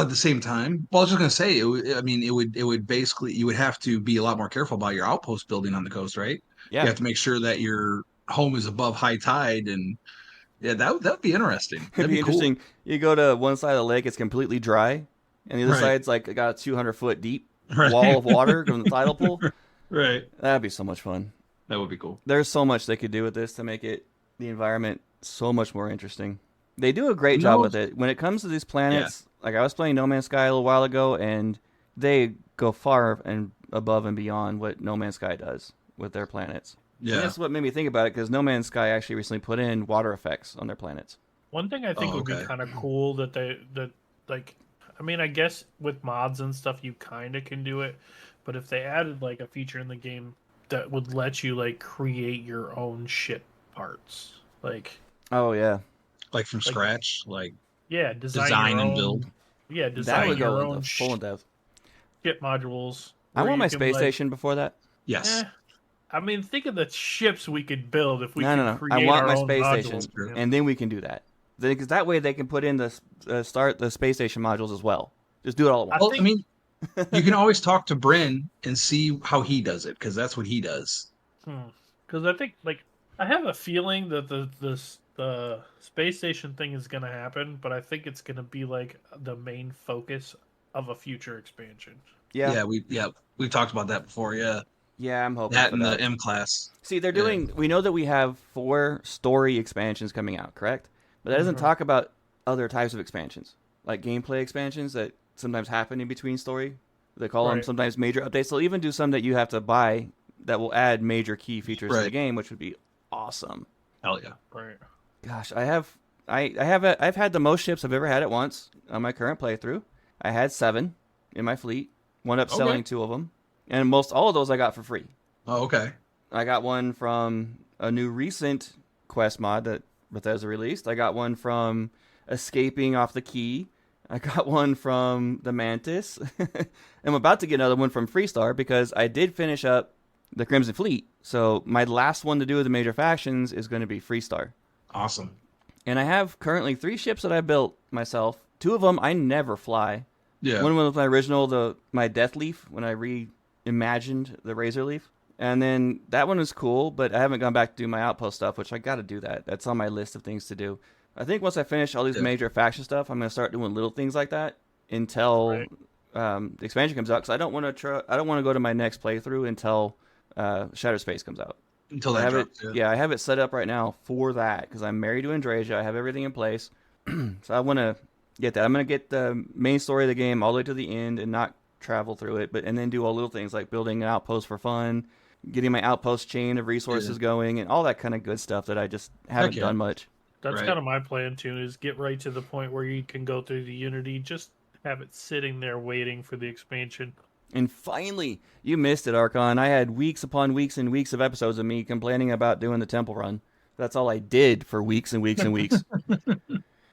Speaker 3: at the same time. Well, I was just gonna say, I mean, it would basically, you would have to be a lot more careful about your outpost building on the coast, right? You
Speaker 1: yeah,
Speaker 3: have to make sure that your home is above high tide, and yeah, that would be interesting.
Speaker 1: it'd
Speaker 3: That'd
Speaker 1: be
Speaker 3: be cool.
Speaker 1: interesting. You go to one side of the lake, it's completely dry, and the other
Speaker 3: Right.
Speaker 1: side's like got a 200-foot deep
Speaker 3: Right.
Speaker 1: wall of water from the tidal pool.
Speaker 3: Right.
Speaker 1: That'd be so much fun.
Speaker 3: That would be cool.
Speaker 1: There's so much they could do with this to make the environment so much more interesting. They do a great
Speaker 3: Who
Speaker 1: job
Speaker 3: knows?
Speaker 1: with it. When it comes to these planets, like I was playing No Man's Sky a little while ago, and they go far and above and beyond what No Man's Sky does with their planets. And
Speaker 3: Yeah.
Speaker 1: that's what made me think about it, because No Man's Sky actually recently put in water effects on their planets.
Speaker 2: One thing I think
Speaker 3: Oh,
Speaker 2: would be
Speaker 3: okay.
Speaker 2: kind of cool like, I mean, I guess with mods and stuff you kind of can do it, but if they added like a feature in the game that would let you like create your own ship parts, like
Speaker 1: Oh, yeah.
Speaker 3: Like from scratch, like
Speaker 2: yeah,
Speaker 3: design
Speaker 2: your
Speaker 3: and
Speaker 2: own,
Speaker 3: build.
Speaker 2: yeah,
Speaker 1: That
Speaker 2: design
Speaker 1: would
Speaker 2: your
Speaker 1: go
Speaker 2: own
Speaker 1: into full in depth.
Speaker 2: ship modules.
Speaker 1: I
Speaker 2: where
Speaker 1: want
Speaker 2: you
Speaker 1: my
Speaker 2: can,
Speaker 1: space
Speaker 2: like,
Speaker 1: station before that.
Speaker 3: Yes.
Speaker 2: I mean, think of the ships we could build if we
Speaker 1: No,
Speaker 2: could
Speaker 1: no, no.
Speaker 2: create
Speaker 1: I want
Speaker 2: our
Speaker 1: my
Speaker 2: own
Speaker 1: space
Speaker 2: modules.
Speaker 1: station,
Speaker 2: for them.
Speaker 1: and then we can do that. Because that way they can put in start the space station modules as well. Just do it all at once.
Speaker 3: Well, I
Speaker 2: think-
Speaker 3: mean, you can always talk to Bryn and see how he does it, because that's what he does.
Speaker 2: Because I think, like, I have a feeling that the space station thing is going to happen, but I think it's going to be like the main focus of a future expansion.
Speaker 1: Yeah,
Speaker 3: We've talked about that before. Yeah,
Speaker 1: yeah, I'm hoping
Speaker 3: that
Speaker 1: for
Speaker 3: and
Speaker 1: that.
Speaker 3: the M class.
Speaker 1: See, they're
Speaker 3: Yeah.
Speaker 1: doing. We know that we have 4 story expansions coming out, correct? But that doesn't
Speaker 2: Mhm.
Speaker 1: talk about other types of expansions, like gameplay expansions that sometimes happen in between story. They call them
Speaker 2: Right.
Speaker 1: sometimes major updates. They'll even do some that you have to buy that will add major key features to the
Speaker 3: Right.
Speaker 1: game, which would be awesome.
Speaker 3: Hell yeah.
Speaker 2: Right.
Speaker 1: Gosh, I've had the most ships I've ever had at once on my current playthrough. I had 7 in my fleet. Wound up selling
Speaker 3: Okay.
Speaker 1: 2 of them, and most all of those I got for free.
Speaker 3: Oh, okay.
Speaker 1: I got one from a new recent quest mod that Bethesda released. I got one from escaping off the key. I got one from the Mantis. I'm about to get another one from Freestar because I did finish up the Crimson Fleet. So my last one to do with the major factions is going to be Freestar.
Speaker 3: Awesome.
Speaker 1: And I have currently 3 ships that I built myself. 2 of them I never fly.
Speaker 3: Yeah.
Speaker 1: One was my original, my Death Leaf, when I reimagined the Razor Leaf. And then that one was cool, but I haven't gone back to do my Outpost stuff, which I got to do that. That's on my list of things to do. I think once I finish all these major faction stuff, I'm going to start doing little things like that until the expansion comes out. Because I don't want to go to my next playthrough until Shattered Space comes out.
Speaker 3: Until that drops,
Speaker 1: I have it set up right now for that because I'm married to Andrasia. I have everything in place. So I want to get that. I'm going to get the main story of the game all the way to the end and not travel through it, and then do all little things like building an outpost for fun, getting my outpost chain of resources going, and all that kind of good stuff that I just haven't done much.
Speaker 2: That's kind of my plan too, is get right to the point where you can go through the Unity, just have it sitting there waiting for the expansion.
Speaker 1: And finally, you missed it, Archon. I had weeks upon weeks and weeks of episodes of me complaining about doing the temple run. That's all I did for weeks and weeks and weeks.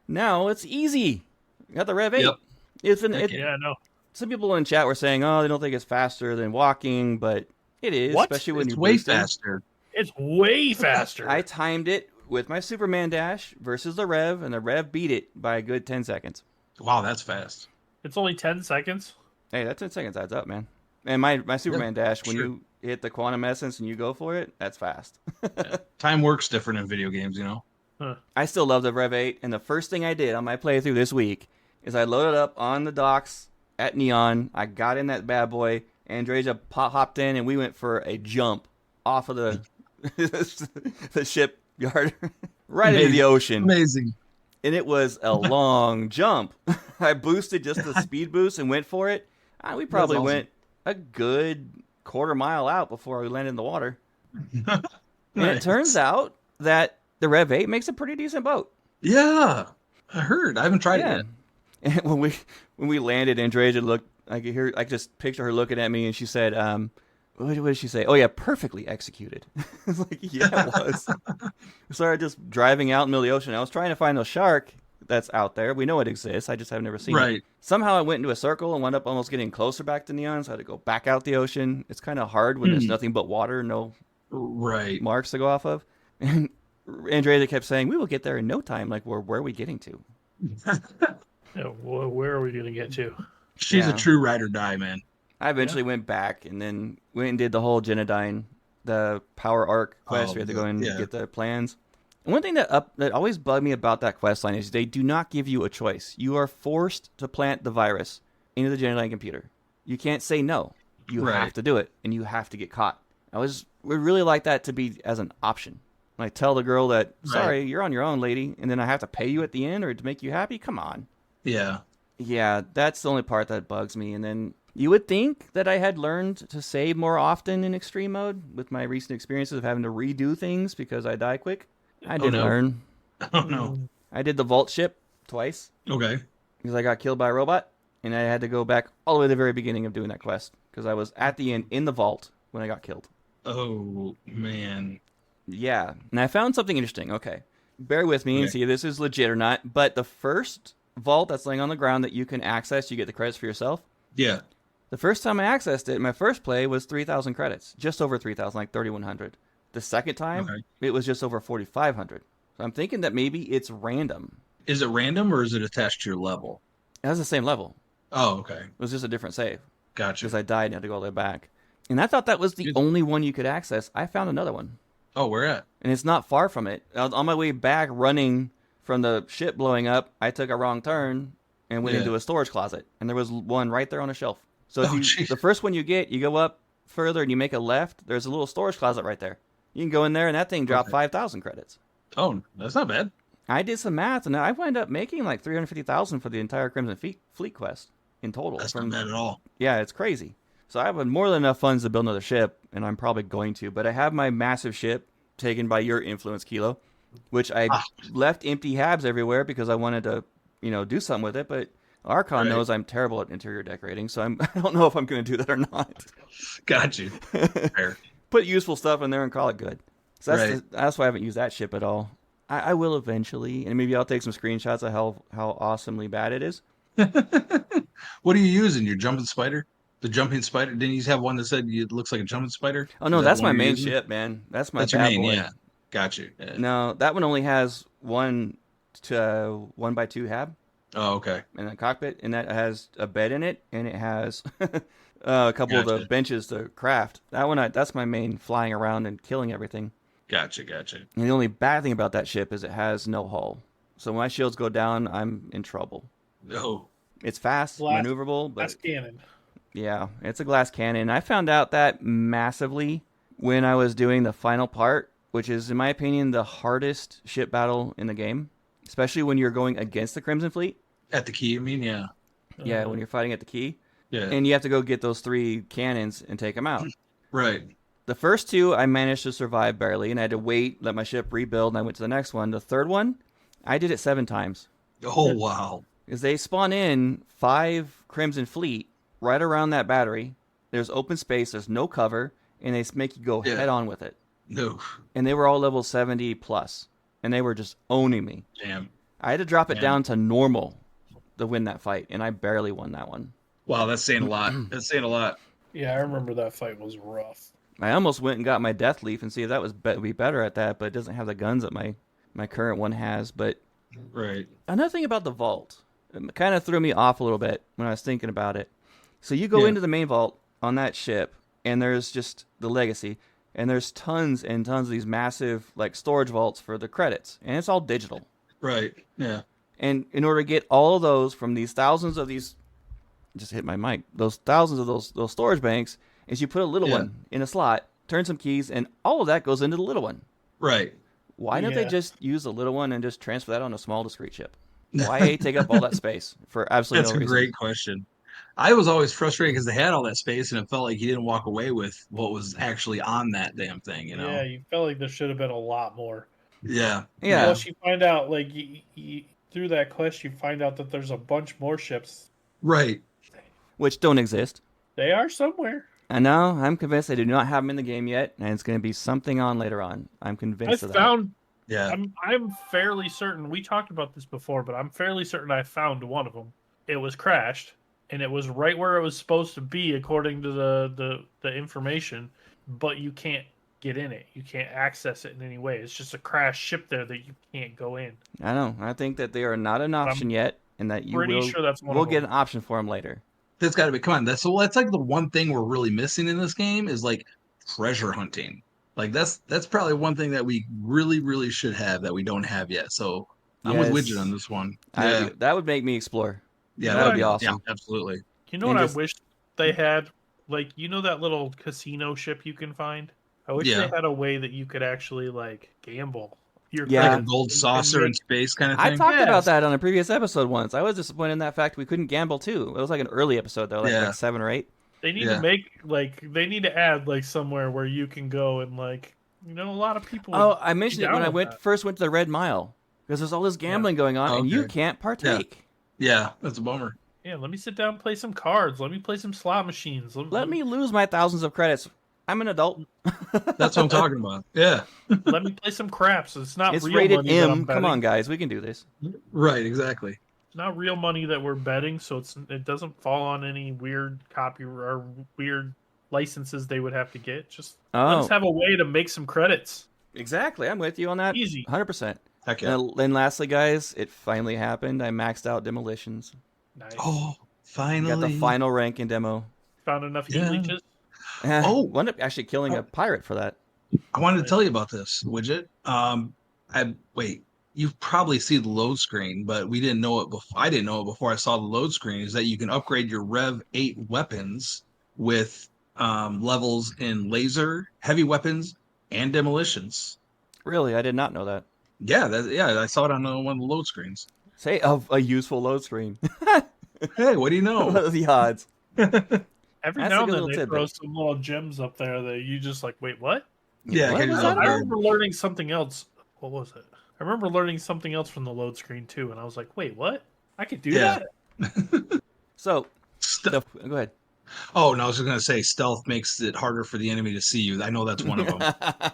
Speaker 1: Now it's easy. You got the Rev 8.
Speaker 3: Yep.
Speaker 2: Yeah, I know.
Speaker 1: Some people in chat were saying, "Oh, they don't think it's faster than walking," but it is, especially when
Speaker 3: it's
Speaker 1: you're
Speaker 3: way
Speaker 1: boosting.
Speaker 3: faster.
Speaker 2: It's way faster.
Speaker 1: I timed it with my Superman dash versus the Rev, and the Rev beat it by a good 10 seconds.
Speaker 3: Wow, that's fast.
Speaker 2: It's only 10 seconds.
Speaker 1: Hey, that 10 seconds adds up, man. And my Superman dash, when you hit the quantum essence and you go for it, that's fast.
Speaker 3: Time works different in video games, you know?
Speaker 2: Huh.
Speaker 1: I still love the Rev 8, and the first thing I did on my playthrough this week is I loaded up on the docks at Neon. I got in that bad boy. Andrasia hopped in, and we went for a jump off of the the shipyard right into the ocean.
Speaker 3: Amazing.
Speaker 1: And it was a long jump. I boosted just the speed boost and went for it. We probably went a good quarter mile out before we landed in the water. And it turns out that the Rev 8 makes a pretty decent boat.
Speaker 3: Yeah, I heard. I haven't tried it yet.
Speaker 1: And when we landed, Andrasia looked. I could just picture her looking at me, and she said, "What did she say? Oh yeah, perfectly executed." I was like, "Yeah, it was." We started just driving out in the middle of the ocean. I was trying to find the shark that's out there. We know it exists. I just have never seen it. Somehow I went into a circle and wound up almost getting closer back to Neon, so I had to go back out the ocean. It's kind of hard when there's nothing but water, no marks to go off of. And Andrea kept saying, "We will get there in no time." Like, where are we getting to?
Speaker 2: Yeah, where are we going to get to?
Speaker 3: She's a true ride or die, man.
Speaker 1: I eventually went back and then went and did the whole Genodyne, the Power Arc quest. We had to go and get the plans. And one thing that always bugged me about that quest line is they do not give you a choice. You are forced to plant the virus into the Genodyne computer. You can't say no. You have to do it, and you have to get caught. Would really like that to be as an option. Like, tell the girl that, sorry, you're on your own, lady, and then I have to pay you at the end or to make you happy? Come on. Yeah, that's the only part that bugs me. And then you would think that I had learned to save more often in extreme mode with my recent experiences of having to redo things because I die quick. I didn't learn.
Speaker 3: Oh, no.
Speaker 1: I did the vault ship twice.
Speaker 3: Okay.
Speaker 1: Because I got killed by a robot, and I had to go back all the way to the very beginning of doing that quest because I was at the end in the vault when I got killed.
Speaker 3: Oh, man.
Speaker 1: Yeah. And I found something interesting. Okay. Bear with me and see if this is legit or not. But the first vault that's laying on the ground that you can access, you get the credits for yourself.
Speaker 3: Yeah.
Speaker 1: The first time I accessed it, my first play was 3,000 credits. Just over 3,000, like 3,100. The second time, it was just over 4,500. So I'm thinking that maybe it's random.
Speaker 3: Is it random or is it attached to your level?
Speaker 1: It has the same level.
Speaker 3: Oh, okay.
Speaker 1: It was just a different save.
Speaker 3: Gotcha.
Speaker 1: Because I died and had to go all the way back. And I thought that was the only one you could access. I found another one.
Speaker 3: Oh, where at?
Speaker 1: And it's not far from it. On my way back running from the ship blowing up, I took a wrong turn and went into a storage closet. And there was one right there on a shelf. So the first one you get, you go up further and you make a left. There's a little storage closet right there. You can go in there and that thing dropped 5,000 credits.
Speaker 3: Oh, that's not bad.
Speaker 1: I did some math and I wound up making like 350,000 for the entire Crimson Fleet quest in total.
Speaker 3: That's not bad at all.
Speaker 1: Yeah, it's crazy. So I have more than enough funds to build another ship, and I'm probably going to. But I have my massive ship taken by your influence, Kilo, which I left empty habs everywhere because I wanted to, do something with it. But Archon knows I'm terrible at interior decorating, so I don't know if I'm going to do that or not.
Speaker 3: Got you. Fair.
Speaker 1: Put useful stuff in there and call it good. So that's why I haven't used that ship at all. I will eventually, and maybe I'll take some screenshots of how awesomely bad it is.
Speaker 3: What are you using? Your jumping spider? The jumping spider? Didn't you have one that said it looks like a jumping spider?
Speaker 1: Oh
Speaker 3: Is
Speaker 1: no,
Speaker 3: that
Speaker 1: that's
Speaker 3: the one
Speaker 1: my
Speaker 3: you're
Speaker 1: main
Speaker 3: using?
Speaker 1: ship, man. That's my
Speaker 3: That's your
Speaker 1: bad
Speaker 3: main,
Speaker 1: boy.
Speaker 3: yeah. Got you. Yeah.
Speaker 1: No, that one only has one 1x2 hab
Speaker 3: Oh, okay.
Speaker 1: in the cockpit, and that has a bed in it, and it has a couple of the
Speaker 3: Gotcha.
Speaker 1: benches to craft. That one, that's my main flying around and killing everything.
Speaker 3: Gotcha.
Speaker 1: And the only bad thing about that ship is it has no hull. So when my shields go down, I'm in trouble.
Speaker 3: Oh,
Speaker 1: It's fast,
Speaker 2: Glass-
Speaker 1: maneuverable, but
Speaker 2: That's cannon.
Speaker 1: yeah, it's a glass cannon. I found out that massively when I was doing the final part, which is, in my opinion, the hardest ship battle in the game, especially when you're going against the Crimson Fleet.
Speaker 3: at the key, I mean, yeah.
Speaker 1: Yeah, when you're fighting at the key.
Speaker 3: Yeah.
Speaker 1: And you have to go get those 3 cannons and take them out.
Speaker 3: Right.
Speaker 1: The first 2, I managed to survive barely, and I had to wait, let my ship rebuild, and I went to the next one. The third one, I did it 7 times.
Speaker 3: Oh, wow.
Speaker 1: Because they spawn in 5 Crimson Fleet right around that battery. There's open space, there's no cover, and they make you go head on with it.
Speaker 3: No.
Speaker 1: And they were all level 70 plus, and they were just owning me.
Speaker 3: Damn.
Speaker 1: I had to drop it
Speaker 3: Yeah.
Speaker 1: down to normal to win that fight, and I barely won that one.
Speaker 3: Wow, that's saying a lot. That's saying a lot.
Speaker 2: Yeah, I remember that fight was rough.
Speaker 1: I almost went and got my Death Leaf and see if that would be better at that, but it doesn't have the guns that my current one has. But
Speaker 3: Right.
Speaker 1: another thing about the vault, it kind of threw me off a little bit when I was thinking about it. So you go
Speaker 3: Yeah.
Speaker 1: into the main vault on that ship, and there's just the Legacy, and there's tons and tons of these massive like storage vaults for the credits, and it's all digital.
Speaker 3: Right. Yeah.
Speaker 1: And in order to get all of those from these thousands of these, just hit my mic, those thousands of those storage banks, is you put a little one in a slot, turn some keys, and all of that goes into the little one.
Speaker 3: Right.
Speaker 1: Why don't they
Speaker 2: Yeah.
Speaker 1: just use the little one and just transfer that on a small discrete chip? Why take up all that space for absolutely
Speaker 3: That's
Speaker 1: no
Speaker 3: a
Speaker 1: reason?
Speaker 3: great question. I was always frustrated because they had all that space and it felt like you didn't walk away with what was actually on that damn thing, you know?
Speaker 2: Yeah, you felt like there should have been a lot more.
Speaker 3: Yeah.
Speaker 1: Yeah.
Speaker 2: Plus, you find out, like, through that quest, you find out that there's a bunch more ships.
Speaker 3: Right.
Speaker 1: Which don't exist.
Speaker 2: They are somewhere.
Speaker 1: I know. I'm convinced they do not have them in the game yet, and it's going to be something on later on. I'm
Speaker 2: I
Speaker 1: convinced of that.
Speaker 2: found.
Speaker 3: Yeah.
Speaker 2: I'm fairly certain. We talked about this before, but I'm fairly certain I found one of them. It was crashed, and it was right where it was supposed to be according to the information. But you can't get in it. You can't access it in any way. It's just a crashed ship there that you can't go in.
Speaker 1: I know. I think that they are not an option yet, and that you
Speaker 2: Pretty
Speaker 1: will.
Speaker 2: sure that's one
Speaker 1: We'll
Speaker 2: of
Speaker 1: get
Speaker 2: them.
Speaker 1: an option for them later.
Speaker 3: That's got to be. Come on. That's like the one thing we're really missing in this game is like treasure hunting. Like that's probably one thing that we really should have that we don't have yet. So I'm with
Speaker 1: Yes.
Speaker 3: Wigit on this one. Yeah.
Speaker 1: That would make me explore.
Speaker 3: Yeah.
Speaker 1: that would be awesome.
Speaker 3: Yeah, absolutely.
Speaker 2: You know
Speaker 1: And
Speaker 2: what
Speaker 1: just-
Speaker 2: I wish they had? Like, you know that little casino ship you can find? I wish
Speaker 3: Yeah.
Speaker 2: they had a way that you could actually, like, gamble. Your
Speaker 1: Yeah.
Speaker 3: Like a
Speaker 2: credits
Speaker 3: gold
Speaker 2: and
Speaker 3: saucer in
Speaker 2: make-
Speaker 3: space kind of
Speaker 1: I
Speaker 3: thing.
Speaker 1: talked about
Speaker 2: Yes.
Speaker 1: that on a previous episode once. I was disappointed in that fact we couldn't gamble too. It was like an early episode though,
Speaker 3: Yeah.
Speaker 1: like 7 or 8.
Speaker 2: They need
Speaker 3: Yeah.
Speaker 2: to make, like, they need to add, like, somewhere where you can go and, like, you know, a lot of people.
Speaker 1: Oh, I mentioned it when I
Speaker 2: down with that.
Speaker 1: first went to the Red Mile because there's all this gambling going on, and you
Speaker 3: Okay.
Speaker 1: can't partake.
Speaker 3: Yeah, that's a bummer.
Speaker 2: Yeah, let me sit down and play some cards. Let me play some slot machines.
Speaker 1: Let me lose my thousands of credits. I'm an adult.
Speaker 3: That's what I'm talking about. Yeah.
Speaker 2: let me play some craps. It's not
Speaker 1: It's
Speaker 2: real
Speaker 1: rated
Speaker 2: money that I'm
Speaker 1: M. Come
Speaker 2: betting.
Speaker 1: on, guys, we can do this.
Speaker 3: Right, exactly.
Speaker 2: It's not real money that we're betting, so it doesn't fall on any weird copy or weird licenses they would have to get. Just let
Speaker 1: Oh,
Speaker 2: us have a way to make some credits.
Speaker 1: exactly. I'm with you on that.
Speaker 2: Easy.
Speaker 1: 100%.
Speaker 3: Heck yeah.
Speaker 1: And then lastly, guys, it finally happened. I maxed out demolitions.
Speaker 2: Nice.
Speaker 3: Oh,
Speaker 1: Got
Speaker 3: finally.
Speaker 1: the final rank in demo.
Speaker 2: Found enough heat
Speaker 3: Yeah.
Speaker 2: leeches.
Speaker 3: Oh.
Speaker 1: Wound up actually killing a pirate for that.
Speaker 3: I wanted to tell you about this, Widget. You've probably seen the load screen, but we didn't know it before. I didn't know it before I saw the load screen. Is that you can upgrade your Rev 8 weapons with levels in laser, heavy weapons, and demolitions.
Speaker 1: Really, I did not know that.
Speaker 3: Yeah, I saw it on one of the load screens.
Speaker 1: Say of a useful load screen.
Speaker 3: Hey, what do you
Speaker 1: What
Speaker 3: know?
Speaker 1: are the odds?
Speaker 2: Every
Speaker 1: That's
Speaker 2: now
Speaker 1: a
Speaker 2: and
Speaker 1: good
Speaker 2: then
Speaker 1: little
Speaker 2: they
Speaker 1: tidbit.
Speaker 2: throw some little gems up there that you just like, wait, what?
Speaker 3: Yeah,
Speaker 1: What
Speaker 3: catches
Speaker 1: was
Speaker 3: off
Speaker 1: that?
Speaker 2: I
Speaker 3: guard.
Speaker 2: remember learning something else. What was it? I remember learning something else from the load screen too, and I was like, wait, what? I could do
Speaker 3: Yeah.
Speaker 2: that?
Speaker 1: So,
Speaker 3: Stu-
Speaker 1: go ahead.
Speaker 3: Oh, no, I was just gonna say stealth makes it harder for the enemy to see you. I know that's one of them.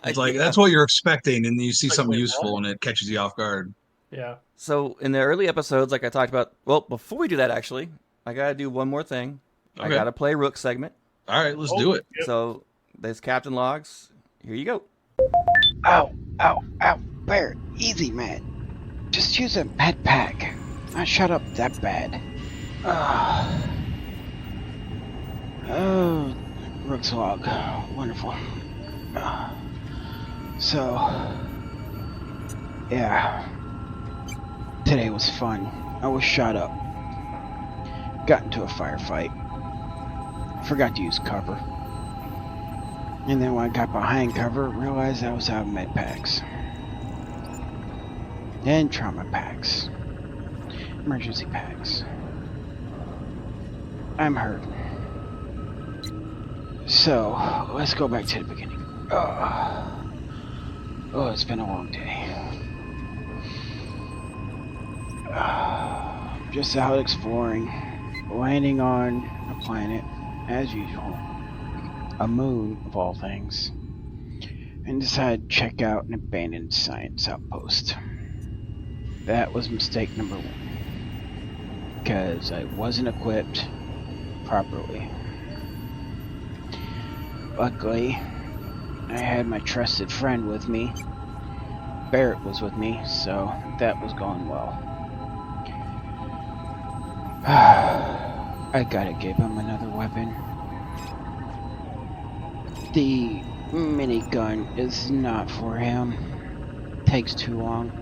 Speaker 3: It's like
Speaker 1: Yeah.
Speaker 3: that's what you're expecting, and then you see
Speaker 2: Like,
Speaker 3: something
Speaker 2: wait,
Speaker 3: useful,
Speaker 2: what?
Speaker 3: and it catches you off guard.
Speaker 2: Yeah.
Speaker 1: So in the early episodes, like I talked about, well, before we do that, actually, I gotta do one more thing. I
Speaker 3: Okay,
Speaker 1: gotta play Rook segment.
Speaker 3: all right, let's
Speaker 2: Oh,
Speaker 3: do it.
Speaker 2: yep.
Speaker 1: So there's Captain Logs. Here you go.
Speaker 4: Ow, ow, ow. Bear, easy, man. Just use a med pack. Not shut up that bad. Oh, Rook's log. Wonderful. So, yeah. Today was fun. I was shot up. Got into a firefight. Forgot to use cover. And then when I got behind cover, realized I was out of med packs. And trauma packs. Emergency packs. I'm hurt. So, let's go back to the beginning. Oh, it's been a long day. Just out exploring, landing on a planet, as usual. A moon, of all things. And decided to check out an abandoned science outpost. That was mistake number one. Because I wasn't equipped properly. Luckily, I had my trusted friend with me. Barrett was with me, so that was going well. I gotta give him another weapon. The minigun is not for him. Takes too long.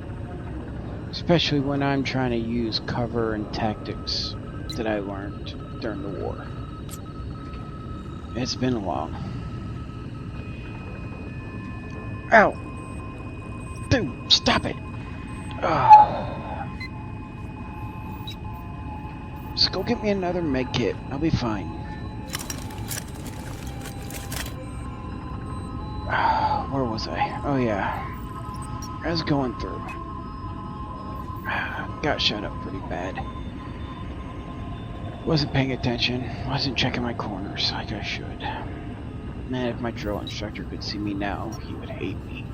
Speaker 4: Especially when I'm trying to use cover and tactics that I learned during the war. It's been long. Ow! Dude, stop it! Just go get me another med kit. I'll be fine. Where was I? Oh yeah. I was going through. Got shot up pretty bad. Wasn't paying attention. Wasn't checking my corners like I should. Man, if my drill instructor could see me now, he would hate me.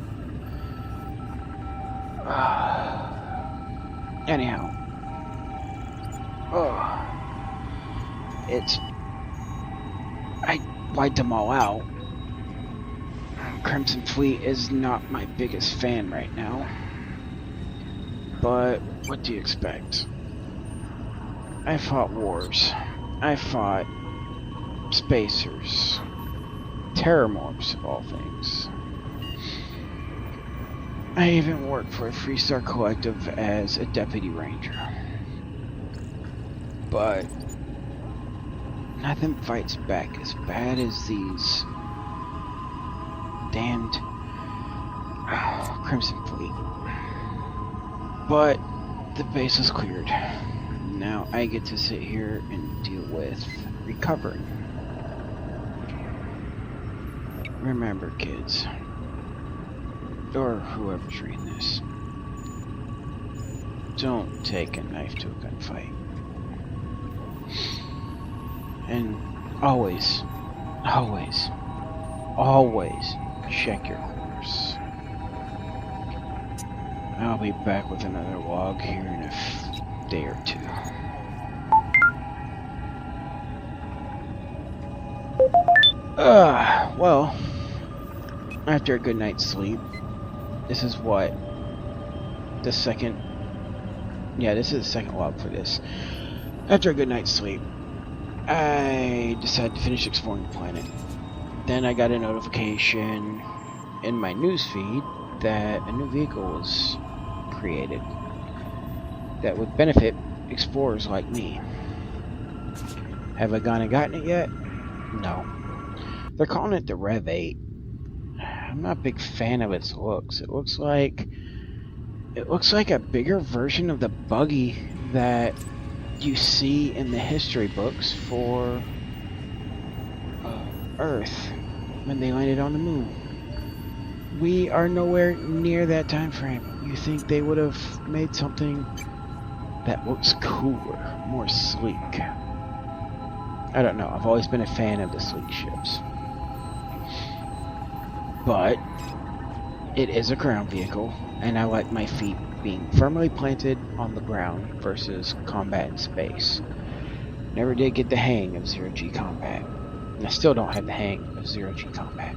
Speaker 4: Anyhow. I wiped them all out. Crimson Fleet is not my biggest fan right now. But what do you expect? I fought wars. I fought spacers. Terramorphs, of all things. I even worked for a Freestar Collective as a deputy ranger. But nothing fights back as bad as these damned Crimson Fleet. But the base is cleared. Now I get to sit here and deal with recovering. Remember, kids, or whoever's reading this, don't take a knife to a gunfight. And always, always, always check your corners. I'll be back with another log here in a day or two. Well, after a good night's sleep, this is what? The second... Yeah, this is the second log for this. After a good night's sleep, I decided to finish exploring the planet. Then I got a notification in my newsfeed that a new vehicle was created that would benefit explorers like me. Have I gone and gotten it yet? No. They're calling it the Rev 8. I'm not a big fan of its looks. It looks like a bigger version of the buggy that you see in the history books for Earth when they landed on the moon. We are nowhere near that time frame. You think they would have made something that looks cooler, more sleek. I don't know. I've always been a fan of the sleek ships. But it is a ground vehicle, and I like my feet being firmly planted on the ground versus combat in space. Never did get the hang of zero-G combat. And I still don't have the hang of zero-G combat.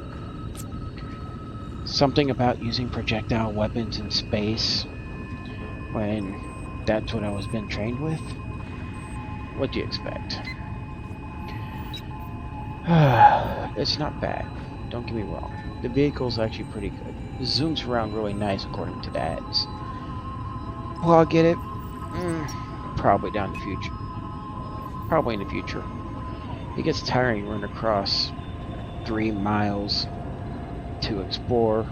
Speaker 4: Something about using projectile weapons in space when that's what I was been trained with? What do you expect? It's not bad, don't get me wrong. The vehicle's actually pretty good. It zooms around really nice according to the ads. Will I get it? Probably down the future. Probably in the future. It gets tiring running across 3 miles to explore.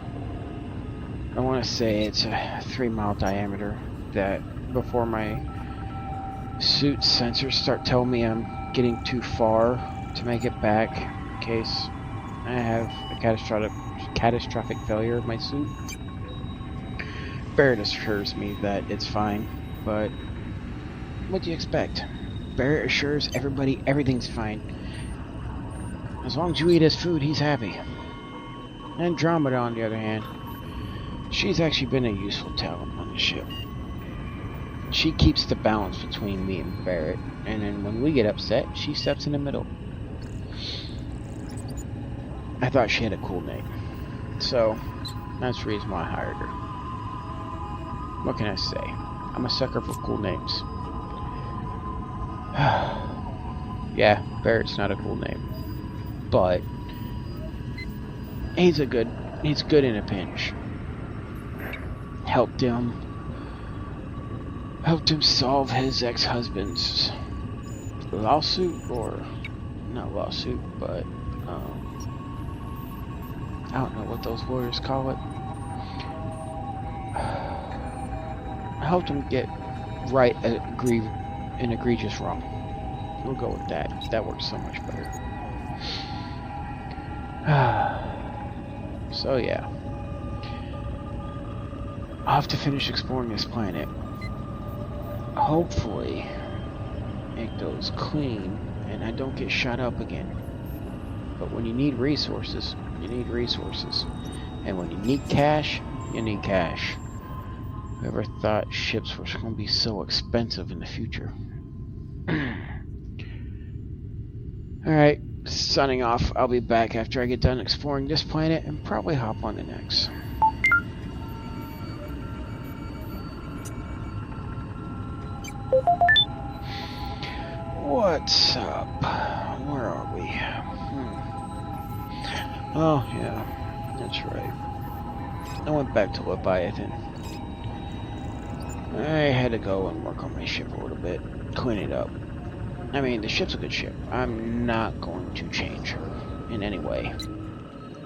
Speaker 4: I want to say it's a 3-mile diameter that before my suit sensors start telling me I'm getting too far to make it back in case I have a catastrophic failure of my suit. Barrett assures me that it's fine, but what do you expect? Barrett assures everybody everything's fine. As long as you eat his food, he's happy. Andromeda, on the other hand, she's actually been a useful talent on the ship. She keeps the balance between me and Barrett, and then when we get upset, she steps in the middle. I thought she had a cool name, so that's the reason why I hired her. What can I say? I'm a sucker for cool names. Yeah, Barrett's not a cool name, but he's good in a pinch. Helped him solve his ex-husband's lawsuit, or not lawsuit, but I don't know what those lawyers call it. I helped him get right an egregious wrong. We'll go with that. That works so much better. So yeah. I'll have to finish exploring this planet. Hopefully it goes clean and I don't get shot up again. But when you need resources, you need resources. And when you need cash, you need cash. Whoever thought ships were going to be so expensive in the future? Alright, signing off. I'll be back after I get done exploring this planet and probably hop on the next. What's up? Where are we? Oh, yeah, that's right. I went back to Leviathan. I had to go and work on my ship a little bit, clean it up. I mean, the ship's a good ship. I'm not going to change her in any way.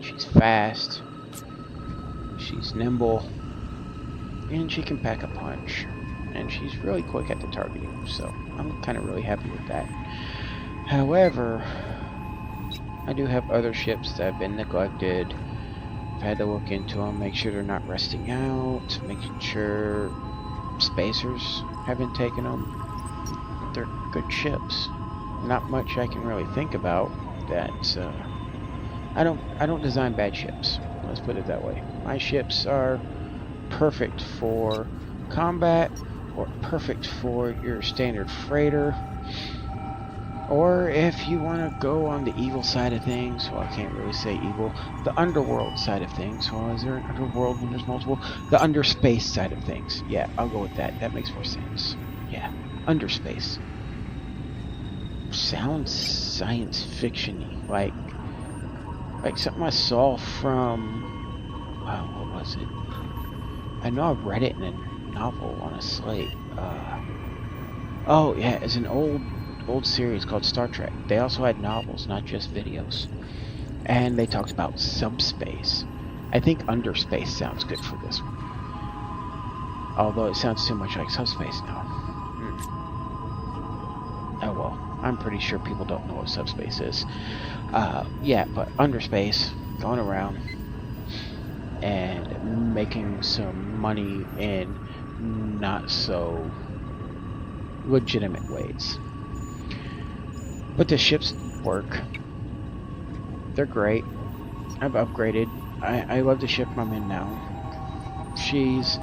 Speaker 4: She's fast, she's nimble, and she can pack a punch. And she's really quick at the targeting, so I'm kind of really happy with that. However, I do have other ships that have been neglected. I've had to look into them, make sure they're not rusting out, making sure spacers haven't taken them. They're good ships. Not much I can really think about that. I don't design bad ships. Let's put it that way. My ships are perfect for combat, or perfect for your standard freighter, or if you want to go on the evil side of things. Well, I can't really say evil. The underworld side of things. Well, is there an underworld when there's multiple? The underspace side of things. Yeah, I'll go with that. That makes more sense. Yeah, underspace. Sounds science fiction-y, like something I saw from, what was it? I know I read it in a novel on a slate. Oh yeah, it's an old series called Star Trek. They also had novels, not just videos, and they talked about subspace. I think underspace sounds good for this one, although it sounds too much like subspace now. Oh well, I'm pretty sure people don't know what subspace is. Yeah, but underspace, going around and making some money in not so legitimate ways. But the ships work. They're great. I've upgraded. I love the ship I'm in now. She's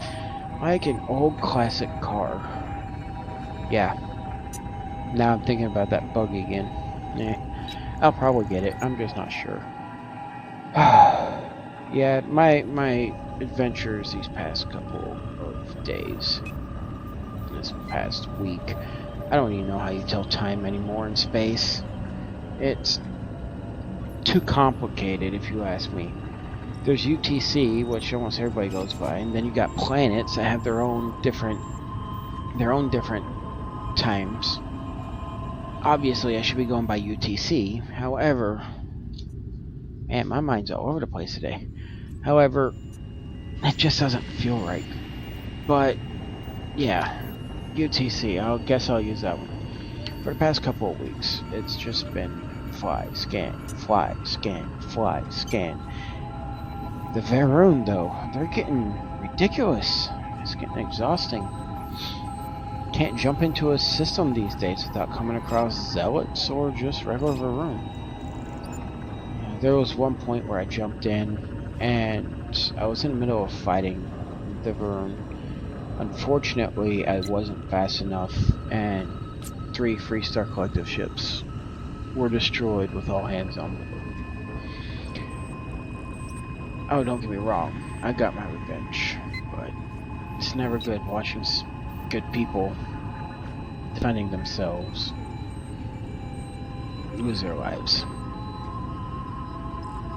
Speaker 4: like an old classic car. Yeah. Now I'm thinking about that buggy again. I'll probably get it. I'm just not sure. Yeah, my adventures these past couple of days, this past week, I don't even know how you tell time anymore in space. It's too complicated, if you ask me. There's UTC, which almost everybody goes by, and then you got planets that have their own different times. Obviously, I should be going by UTC. However, man, my mind's all over the place today. However, it just doesn't feel right. But yeah, UTC. I guess I'll use that one. For the past couple of weeks, it's just been fly, scan, fly, scan, fly, scan. The Varun, though, they're getting ridiculous. It's getting exhausting. Can't jump into a system these days without coming across zealots or just regular Varun. There was one point where I jumped in and I was in the middle of fighting the Varun. Unfortunately, I wasn't fast enough and 3 Freestar Collective ships were destroyed with all hands on board. Oh, don't get me wrong, I got my revenge, but it's never good watching good people defending themselves lose their lives.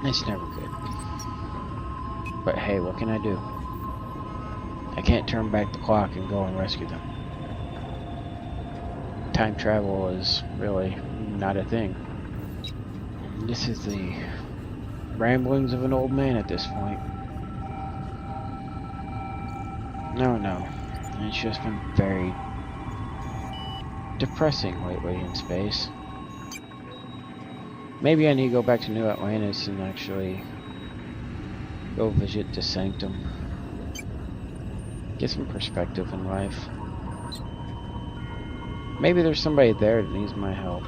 Speaker 4: It's never good. But hey, what can I do? I can't turn back the clock and go and rescue them. Time travel is really not a thing. This is the ramblings of an old man at this point. No. It's just been very depressing lately in space. Maybe I need to go back to New Atlantis and actually go visit the Sanctum. Get some perspective in life. Maybe there's somebody there that needs my help.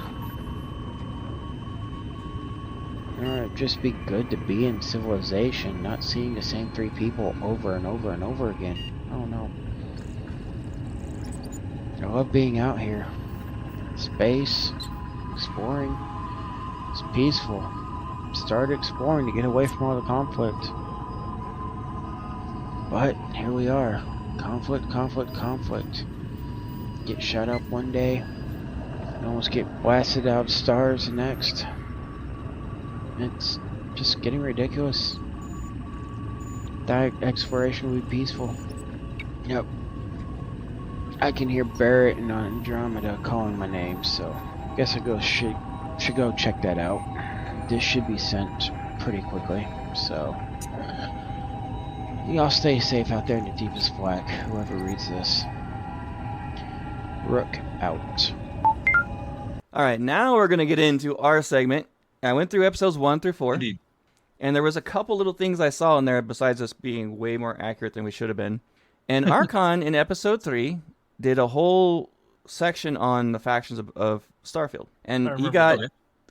Speaker 4: Or it'd just be good to be in civilization, not seeing the same 3 people over and over and over again. I don't know. I love being out here. Space, exploring. It's peaceful. Started exploring to get away from all the conflict. But here we are. Conflict. Get shot up one day, and almost get blasted out of stars the next. It's just getting ridiculous. That exploration will be peaceful. Yep. I can hear Barrett and Andromeda calling my name, so I guess I should go check that out. This should be sent pretty quickly, so y'all stay safe out there in the deepest black, whoever reads this. Rook out.
Speaker 1: Alright, now we're going to get into our segment. I went through episodes 1 through 4.
Speaker 3: Indeed.
Speaker 1: And there was a couple little things I saw in there besides us being way more accurate than we should have been. And Archon in episode 3 did a whole section on the factions of Starfield. And he got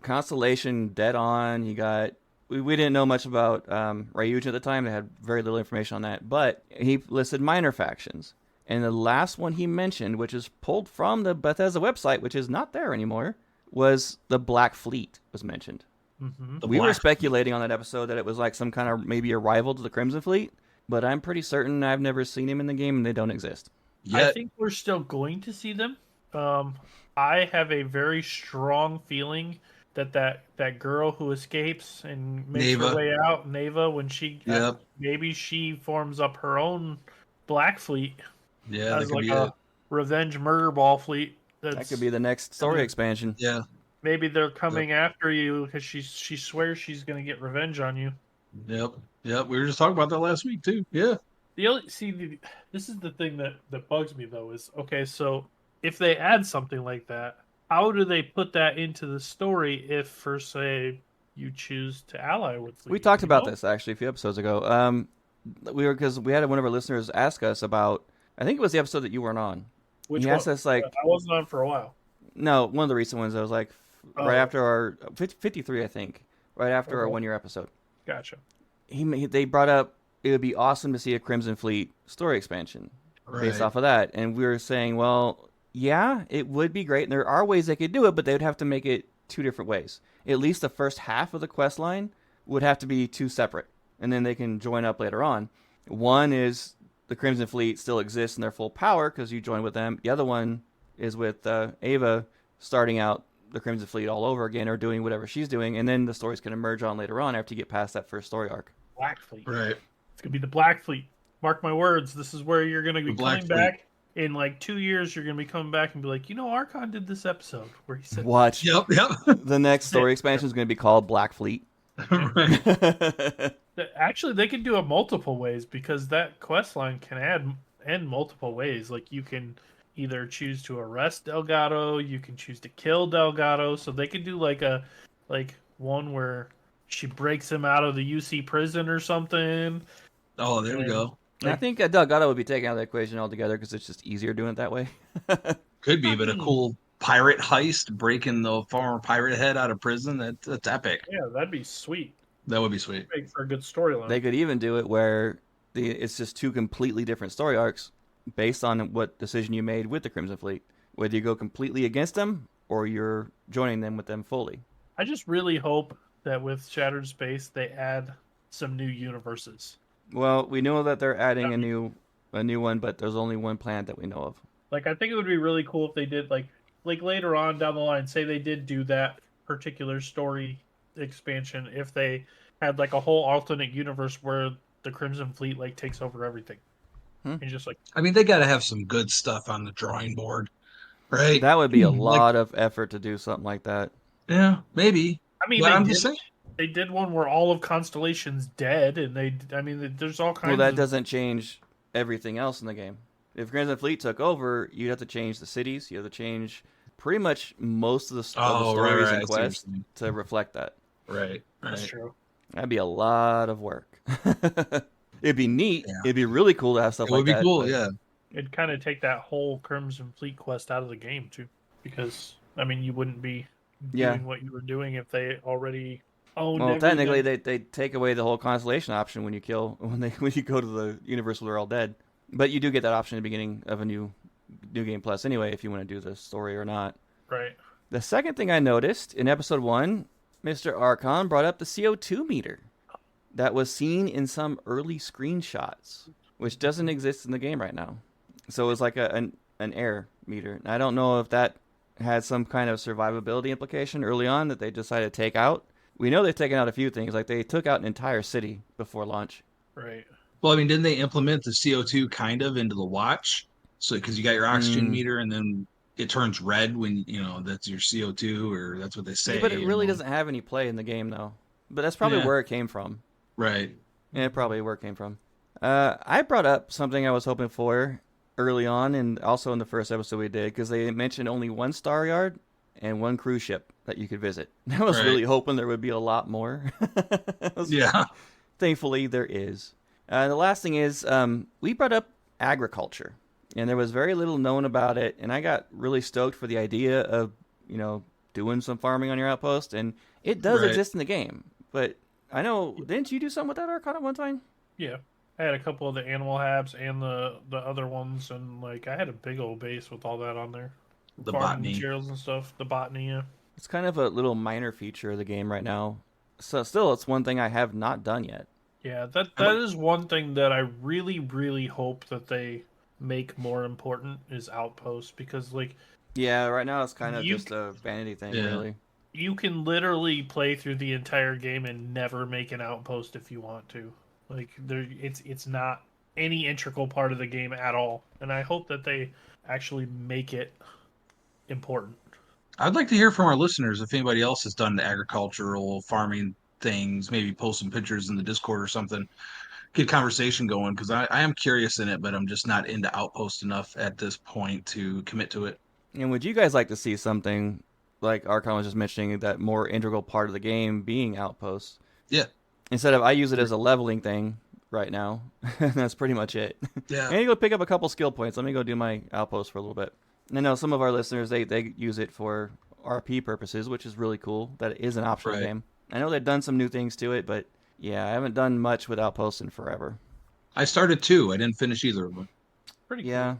Speaker 1: Constellation dead on. He got... We didn't know much about R.A.W at the time. They had very little information on that. But he listed minor factions. And the last one he mentioned, which is pulled from the Bethesda website, which is not there anymore, was the Black Fleet was mentioned.
Speaker 2: Mm-hmm.
Speaker 1: We were speculating on that episode that it was like some kind of maybe a rival to the Crimson Fleet, but I'm pretty certain I've never seen him in the game and they don't exist.
Speaker 2: I think we're still going to see them. I have a very strong feeling that girl who escapes and makes her way out, Neva, when she maybe she forms up her own Black Fleet.
Speaker 3: Yeah,
Speaker 2: as like a revenge murder ball fleet.
Speaker 1: That could be the next story expansion.
Speaker 3: Yeah.
Speaker 2: Maybe they're coming after you because she swears she's going to get revenge on you.
Speaker 3: Yep. We were just talking about that last week too. Yeah.
Speaker 2: This is the thing that bugs me though is, okay, so if they add something like that, how do they put that into the story if, for say, you choose to ally with Fleet?
Speaker 1: We talked about this actually a few episodes ago. Because we had one of our listeners ask us about, I think it was the episode that you weren't on.
Speaker 2: Which
Speaker 1: he asked us, like,
Speaker 2: I wasn't on for a while.
Speaker 1: No, one of the recent ones. I was like, right after our 53, I think, right after our
Speaker 2: Okay.
Speaker 1: 1-year episode.
Speaker 2: Gotcha.
Speaker 1: They brought up it would be awesome to see a Crimson Fleet story expansion based
Speaker 3: Right.
Speaker 1: off of that, and we were saying, well, yeah, it would be great, and there are ways they could do it, but they would have to make it 2 different ways. At least the first half of the quest line would have to be 2 separate, and then they can join up later on. One is the Crimson Fleet still exists in their full power because you join with them. The other one is with Ava starting out the Crimson Fleet all over again or doing whatever she's doing, and then the stories can emerge on later on after you get past that first story arc.
Speaker 2: Black Fleet.
Speaker 3: Right.
Speaker 2: It's gonna be the Black Fleet. Mark my words. This is where you're gonna be
Speaker 3: The Black
Speaker 2: coming
Speaker 3: Fleet.
Speaker 2: back in like 2 years. You're gonna be coming back and be like, Archon did this episode where he said,
Speaker 1: Watch.
Speaker 3: Yep. Yep.
Speaker 1: The next story expansion is going to be called Black Fleet.
Speaker 3: Right.
Speaker 2: Actually, they can do it multiple ways because that quest line can end multiple ways. Like you can either choose to arrest Delgado, you can choose to kill Delgado. So they could do like one where she breaks him out of the UC prison or something.
Speaker 3: Oh, there we go.
Speaker 1: I think Delgado would be taken out of the equation altogether because it's just easier doing it that way.
Speaker 3: Could be, but a cool pirate heist, breaking the former pirate head out of prison. That's epic.
Speaker 2: Yeah, that'd be sweet.
Speaker 3: That would be sweet.
Speaker 2: Make for a good storyline.
Speaker 1: They could even do it where it's just 2 completely different story arcs based on what decision you made with the Crimson Fleet. Whether you go completely against them or you're joining them with them fully.
Speaker 2: I just really hope that with Shattered Space they add some new universes.
Speaker 1: Well, we know that they're adding a new one, but there's only one planet that we know of.
Speaker 2: Like I think it would be really cool if they did like later on down the line, say they did do that particular story expansion, if they had like a whole alternate universe where the Crimson Fleet like takes over everything. And just like
Speaker 3: I mean, they got to have some good stuff on the drawing board, right?
Speaker 1: That would be a
Speaker 3: Like-
Speaker 1: lot of effort to do something like that.
Speaker 3: Yeah, maybe.
Speaker 2: I mean,
Speaker 3: But I'm just saying.
Speaker 2: they did one where all of Constellation's dead, and there's all kinds.
Speaker 1: Well, that
Speaker 2: of...
Speaker 1: doesn't change everything else in the game. If Crimson Fleet took over, you'd have to change the cities. You have to change pretty much most of the
Speaker 3: Oh,
Speaker 1: stories
Speaker 3: right,
Speaker 1: and
Speaker 3: I see what you're
Speaker 1: quests
Speaker 3: saying.
Speaker 1: to reflect that.
Speaker 3: Right.
Speaker 2: That's
Speaker 3: Right.
Speaker 2: true.
Speaker 1: That'd be a lot of work. It'd be neat.
Speaker 3: Yeah.
Speaker 1: It'd be really cool to have stuff
Speaker 3: It
Speaker 1: like
Speaker 3: would be
Speaker 1: that.
Speaker 3: cool.
Speaker 1: but-
Speaker 3: Yeah.
Speaker 2: It'd kind of take that whole Crimson Fleet quest out of the game too, because you wouldn't be doing what you were doing if they already owned.
Speaker 1: Well,
Speaker 2: everything.
Speaker 1: technically, they take away the whole constellation option when you go to the universe where they're all dead. But you do get that option at the beginning of a new game plus anyway, if you want to do the story or not.
Speaker 2: Right.
Speaker 1: The second thing I noticed in episode 1, Mr. Archon brought up the CO2 meter that was seen in some early screenshots, which doesn't exist in the game right now. So it was like an air meter. And I don't know if that had some kind of survivability implication early on that they decided to take out. We know they've taken out a few things, like they took out an entire city before launch.
Speaker 2: Right.
Speaker 3: Well, I mean, didn't they implement the CO2 kind of into the watch? So, because you got your oxygen meter, and then it turns red when that's your CO2, or that's what they say.
Speaker 1: Yeah, but it really
Speaker 3: you know?
Speaker 1: doesn't have any play in the game, though. But that's probably where it came from.
Speaker 3: Right.
Speaker 1: Yeah, probably where it came from. I brought up something I was hoping for early on, and also in the first episode we did, because they mentioned only 1 star yard and 1 cruise ship that you could visit. I was really hoping there would be a lot more.
Speaker 3: Yeah.
Speaker 1: Thankfully, there is. The last thing is, we brought up agriculture, and there was very little known about it, and I got really stoked for the idea of, doing some farming on your outpost, and it does exist in the game. But I know, didn't you do something with that Archon at one time?
Speaker 2: Yeah. I had a couple of the animal habs and the other ones, and I had a big old base with all that on there.
Speaker 3: The
Speaker 2: Farming
Speaker 3: botany.
Speaker 2: materials and stuff. The botany, yeah.
Speaker 1: It's kind of a little minor feature of the game right now. So still, it's one thing I have not done yet.
Speaker 2: Yeah, that is one thing that I really, really hope that they make more important is outposts, because
Speaker 1: Yeah, right now it's kind of
Speaker 2: You
Speaker 1: just a vanity thing,
Speaker 3: Yeah.
Speaker 1: really.
Speaker 2: you can literally play through the entire game and never make an outpost if you want to. It's not any integral part of the game at all, and I hope that they actually make it important.
Speaker 3: I'd like to hear from our listeners if anybody else has done the agricultural farming things. Maybe post some pictures in the Discord or something. Get conversation going, because I am curious in it, but I'm just not into Outpost enough at this point to commit to it.
Speaker 1: And would you guys like to see something like Archon was just mentioning, that more integral part of the game being outposts?
Speaker 3: Yeah.
Speaker 1: Instead of, I use it as a leveling thing right now. That's pretty much it.
Speaker 3: Yeah.
Speaker 1: I need to go pick up a couple skill points. Let me go do my outpost for a little bit. I know some of our listeners, they use it for RP purposes, which is really cool that it is an optional
Speaker 3: Right.
Speaker 1: game. I know they've done some new things to it, but yeah, I haven't done much with Outposts in forever.
Speaker 3: I started 2. I didn't finish either of them.
Speaker 2: Pretty
Speaker 1: Yeah,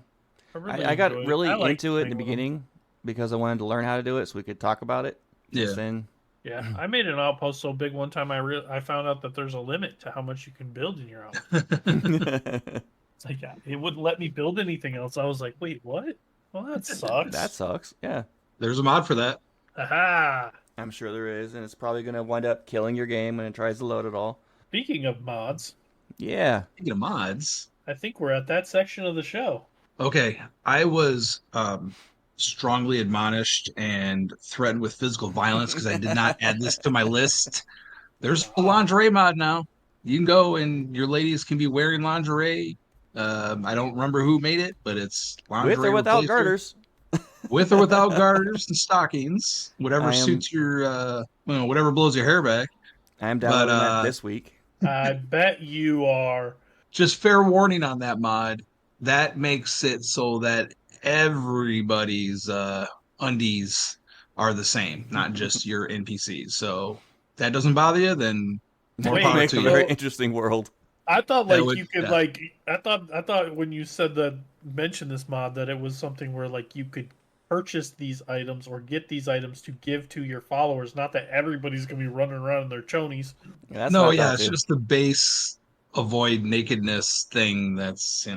Speaker 2: cool. I really
Speaker 1: I got
Speaker 2: enjoyed it.
Speaker 1: really
Speaker 2: I liked
Speaker 1: into it in
Speaker 2: playing
Speaker 1: the
Speaker 2: with 'em.
Speaker 1: beginning because I wanted to learn how to do it so we could talk about it.
Speaker 3: Yeah.
Speaker 1: Just then,
Speaker 2: Yeah, I made an outpost so big one time I found out that there's a limit to how much you can build in your outpost. It's like, yeah, it wouldn't let me build anything else. I was like, wait, what? Well, that sucks.
Speaker 1: that sucks. Yeah,
Speaker 3: There's a mod for that.
Speaker 2: Aha!
Speaker 1: I'm sure there is, and it's probably going to wind up killing your game when it tries to load it all.
Speaker 2: Speaking of mods,
Speaker 1: Yeah.
Speaker 3: Speaking of mods,
Speaker 2: I think we're at that section of the show.
Speaker 3: okay, I was strongly admonished and threatened with physical violence because I did not add this to my list. There's a lingerie mod now. You can go and your ladies can be wearing lingerie. I don't remember who made it, but it's lingerie
Speaker 1: With or without
Speaker 3: replacer.
Speaker 1: garters.
Speaker 3: With or without garters and stockings, whatever
Speaker 1: I am-
Speaker 3: suits your, whatever blows your hair back.
Speaker 1: I am
Speaker 3: But,
Speaker 1: downloading that this week.
Speaker 2: I bet you are.
Speaker 3: Just fair warning on that mod. That makes it so that everybody's undies are the same, not just your NPCs. So if that doesn't bother you, then more
Speaker 2: Wait,
Speaker 3: power
Speaker 1: Make
Speaker 3: to
Speaker 1: a
Speaker 3: you.
Speaker 1: very interesting world.
Speaker 2: I thought
Speaker 3: That
Speaker 2: like
Speaker 3: would-
Speaker 2: you could
Speaker 3: yeah.
Speaker 2: like I thought when you said that mention this mod that it was something where like you could purchase these items or get these items to give to your followers, not that everybody's gonna be running around in their chonies.
Speaker 1: Yeah, that's
Speaker 3: No,
Speaker 1: what I
Speaker 3: yeah,
Speaker 1: thought,
Speaker 3: it's
Speaker 1: too.
Speaker 3: just the base avoid nakedness thing that's.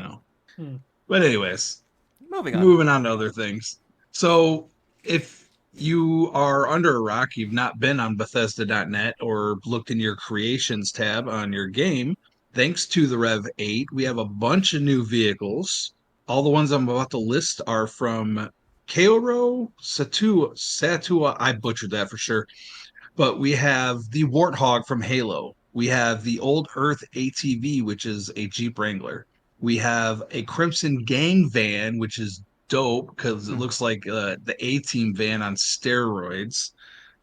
Speaker 2: Hmm.
Speaker 3: But anyways,
Speaker 1: Moving on.
Speaker 3: moving on to other things. So if you are under a rock, you've not been on Bethesda.net or looked in your creations tab on your game, thanks to the Rev 8, we have a bunch of new vehicles. All the ones I'm about to list are from Kaoro Satua. I butchered that for sure. But we have the Warthog from Halo. We have the Old Earth ATV, which is a Jeep Wrangler. We have a Crimson Gang van, which is dope because it looks like the A-Team van on steroids.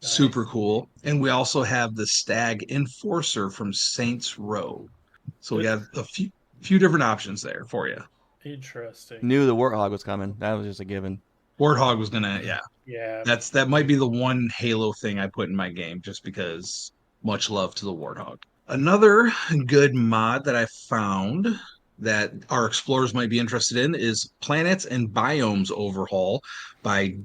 Speaker 3: Super
Speaker 2: Nice.
Speaker 3: cool. And we also have the Stag Enforcer from Saints Row. So we have a few different options there for you.
Speaker 2: Interesting.
Speaker 1: Knew the Warthog was coming. That was just a given.
Speaker 3: Warthog was gonna, yeah.
Speaker 2: Yeah.
Speaker 3: That might be the one Halo thing I put in my game just because much love to the Warthog. Another good mod that I found that our explorers might be interested in is Planets and Biomes Overhaul by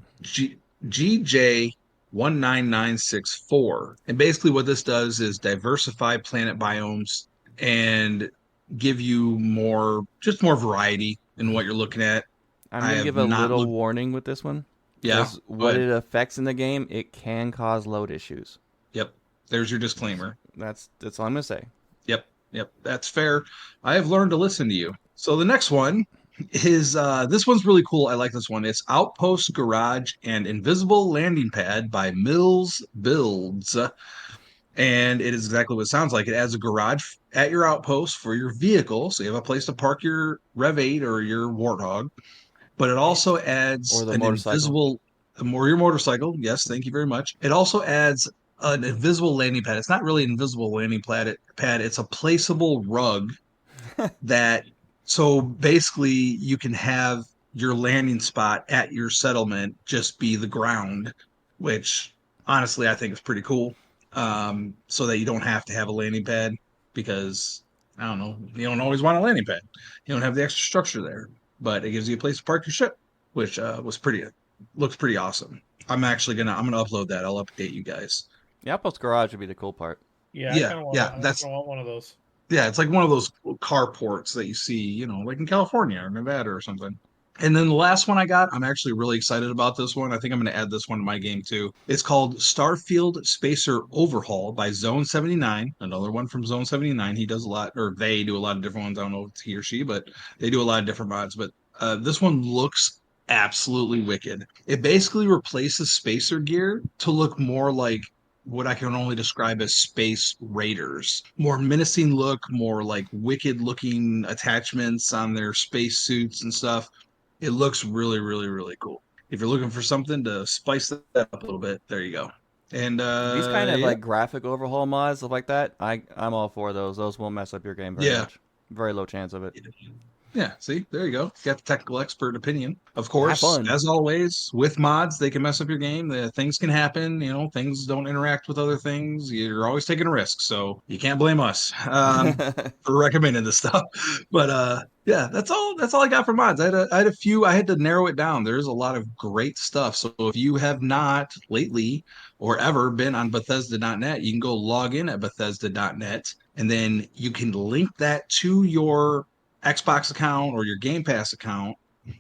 Speaker 3: GJ19964. And basically what this does is diversify planet biomes and give you more variety in what you're looking at.
Speaker 1: I'm
Speaker 3: I
Speaker 1: going to
Speaker 3: have
Speaker 1: give a
Speaker 3: not
Speaker 1: little
Speaker 3: looked-
Speaker 1: warning with this one.
Speaker 3: Yeah.
Speaker 1: 'Cause
Speaker 3: go
Speaker 1: what
Speaker 3: ahead.
Speaker 1: it affects in the game, it can cause load issues.
Speaker 3: Yep. There's your disclaimer.
Speaker 1: That's all I'm going to say.
Speaker 3: Yep, that's fair. I have learned to listen to you. So the next one is this one's really cool. I like this one. It's Outpost Garage and Invisible Landing Pad by Mills Builds. And it is exactly what it sounds like. It adds a garage at your outpost for your vehicle, so you have a place to park your Rev 8 or your Warthog. But it also adds
Speaker 1: Or the
Speaker 3: an
Speaker 1: motorcycle.
Speaker 3: your motorcycle. Yes, thank you very much. It also adds an invisible landing pad. It's not really an invisible landing pad. It's a placeable rug that. So basically, you can have your landing spot at your settlement just be the ground, which honestly I think is pretty cool. So that you don't have to have a landing pad because I don't know, you don't always want a landing pad. You don't have the extra structure there, but it gives you a place to park your ship, which looks pretty awesome. I'm gonna upload that. I'll update you guys.
Speaker 1: The Outpost Garage would be the cool part.
Speaker 2: Yeah,
Speaker 3: Yeah,
Speaker 2: I kind of want.
Speaker 3: yeah,
Speaker 2: I
Speaker 3: that's-
Speaker 2: kinda want one of those.
Speaker 3: Yeah, it's like one of those carports that you see, like in California or Nevada or something. And then the last one I got, I'm actually really excited about this one. I think I'm going to add this one to my game too. It's called Starfield Spacer Overhaul by Zone 79. Another one from Zone 79. He does a lot, or they do a lot of different ones. I don't know if it's he or she, but they do a lot of different mods. But this one looks absolutely wicked. It basically replaces Spacer gear to look more like what I can only describe as Space Raiders. More menacing look, more like wicked looking attachments on their space suits and stuff. It looks really, really, really cool. If you're looking for something to spice that up a little bit, there you go. And
Speaker 1: These kind of
Speaker 3: yeah.
Speaker 1: like graphic overhaul mods, stuff like that, I'm all for those. Those won't mess up your game very
Speaker 3: Yeah.
Speaker 1: much. Very low chance of it.
Speaker 3: Yeah, see, there you go. Got the technical expert opinion. Of
Speaker 1: Have
Speaker 3: course,
Speaker 1: fun.
Speaker 3: as always, with mods, they can mess up your game. Things can happen. Things don't interact with other things. You're always taking a risk, so you can't blame us for recommending this stuff. But yeah, that's all. That's all I got for mods. I had a few. I had to narrow it down. There's a lot of great stuff. So if you have not lately or ever been on Bethesda.net, you can go log in at Bethesda.net, and then you can link that to your Xbox account or your Game Pass account,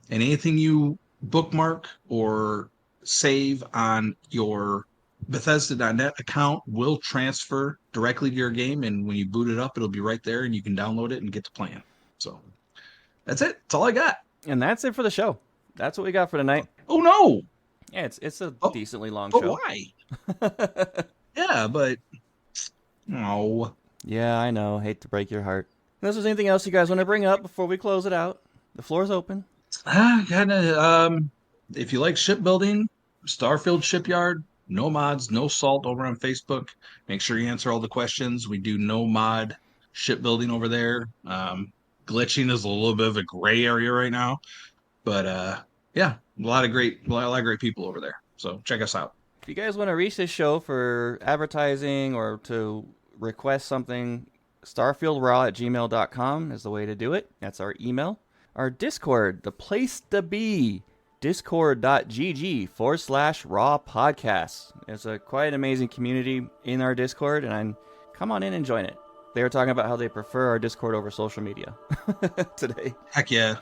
Speaker 3: and anything you bookmark or save on your Bethesda.net account will transfer directly to your game. And when you boot it up, it'll be right there and you can download it and get to playing. So that's it. That's all I got.
Speaker 1: And that's it for the show. That's what we got for tonight.
Speaker 3: Oh, no.
Speaker 1: Yeah, it's a decently long
Speaker 3: But
Speaker 1: show.
Speaker 3: why? Yeah, but no.
Speaker 1: Yeah, I know. Hate to break your heart. Unless there's anything else you guys want to bring up before we close it out, the floor is open.
Speaker 3: If you like shipbuilding, Starfield Shipyard, no mods, no salt over on Facebook. Make sure you answer all the questions. We do no mod shipbuilding over there. Glitching is a little bit of a gray area right now, but yeah, a lot of great people over there. So check us out.
Speaker 1: If you guys want to reach this show for advertising or to request something, starfieldraw@gmail.com is the way to do it. That's our email. Our Discord, the place to be, discord.gg/raw podcast. It's quite an amazing community in our Discord, and come on in and join it. They were talking about how they prefer our Discord over social media today.
Speaker 3: Heck yeah.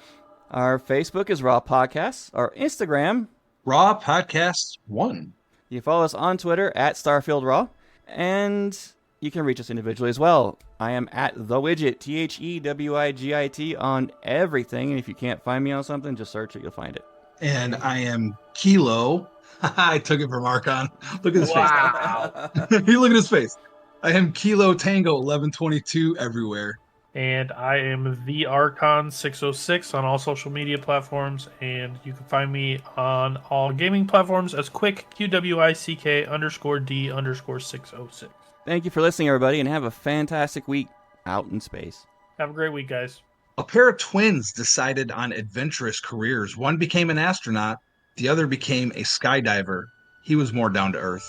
Speaker 1: Our Facebook is Raw Podcasts. Our Instagram,
Speaker 3: Raw Podcast 1.
Speaker 1: You can follow us on Twitter at Starfield Raw, and you can reach us individually as well. I am at the Wigit, THEWIGIT on everything, and if you can't find me on something, just search it, you'll find it.
Speaker 3: And I am Kilo. I took it from Archon. Look at his
Speaker 2: Wow.
Speaker 3: face. Look at his face. I am Kilo Tango 1122 everywhere.
Speaker 2: And I am the Archon 606 on all social media platforms, and you can find me on all gaming platforms as quick QWICK_D_606.
Speaker 1: Thank you for listening, everybody, and have a fantastic week out in space.
Speaker 2: Have a great week, guys.
Speaker 3: A pair of twins decided on adventurous careers. One became an astronaut, the other became a skydiver. He was more down to earth.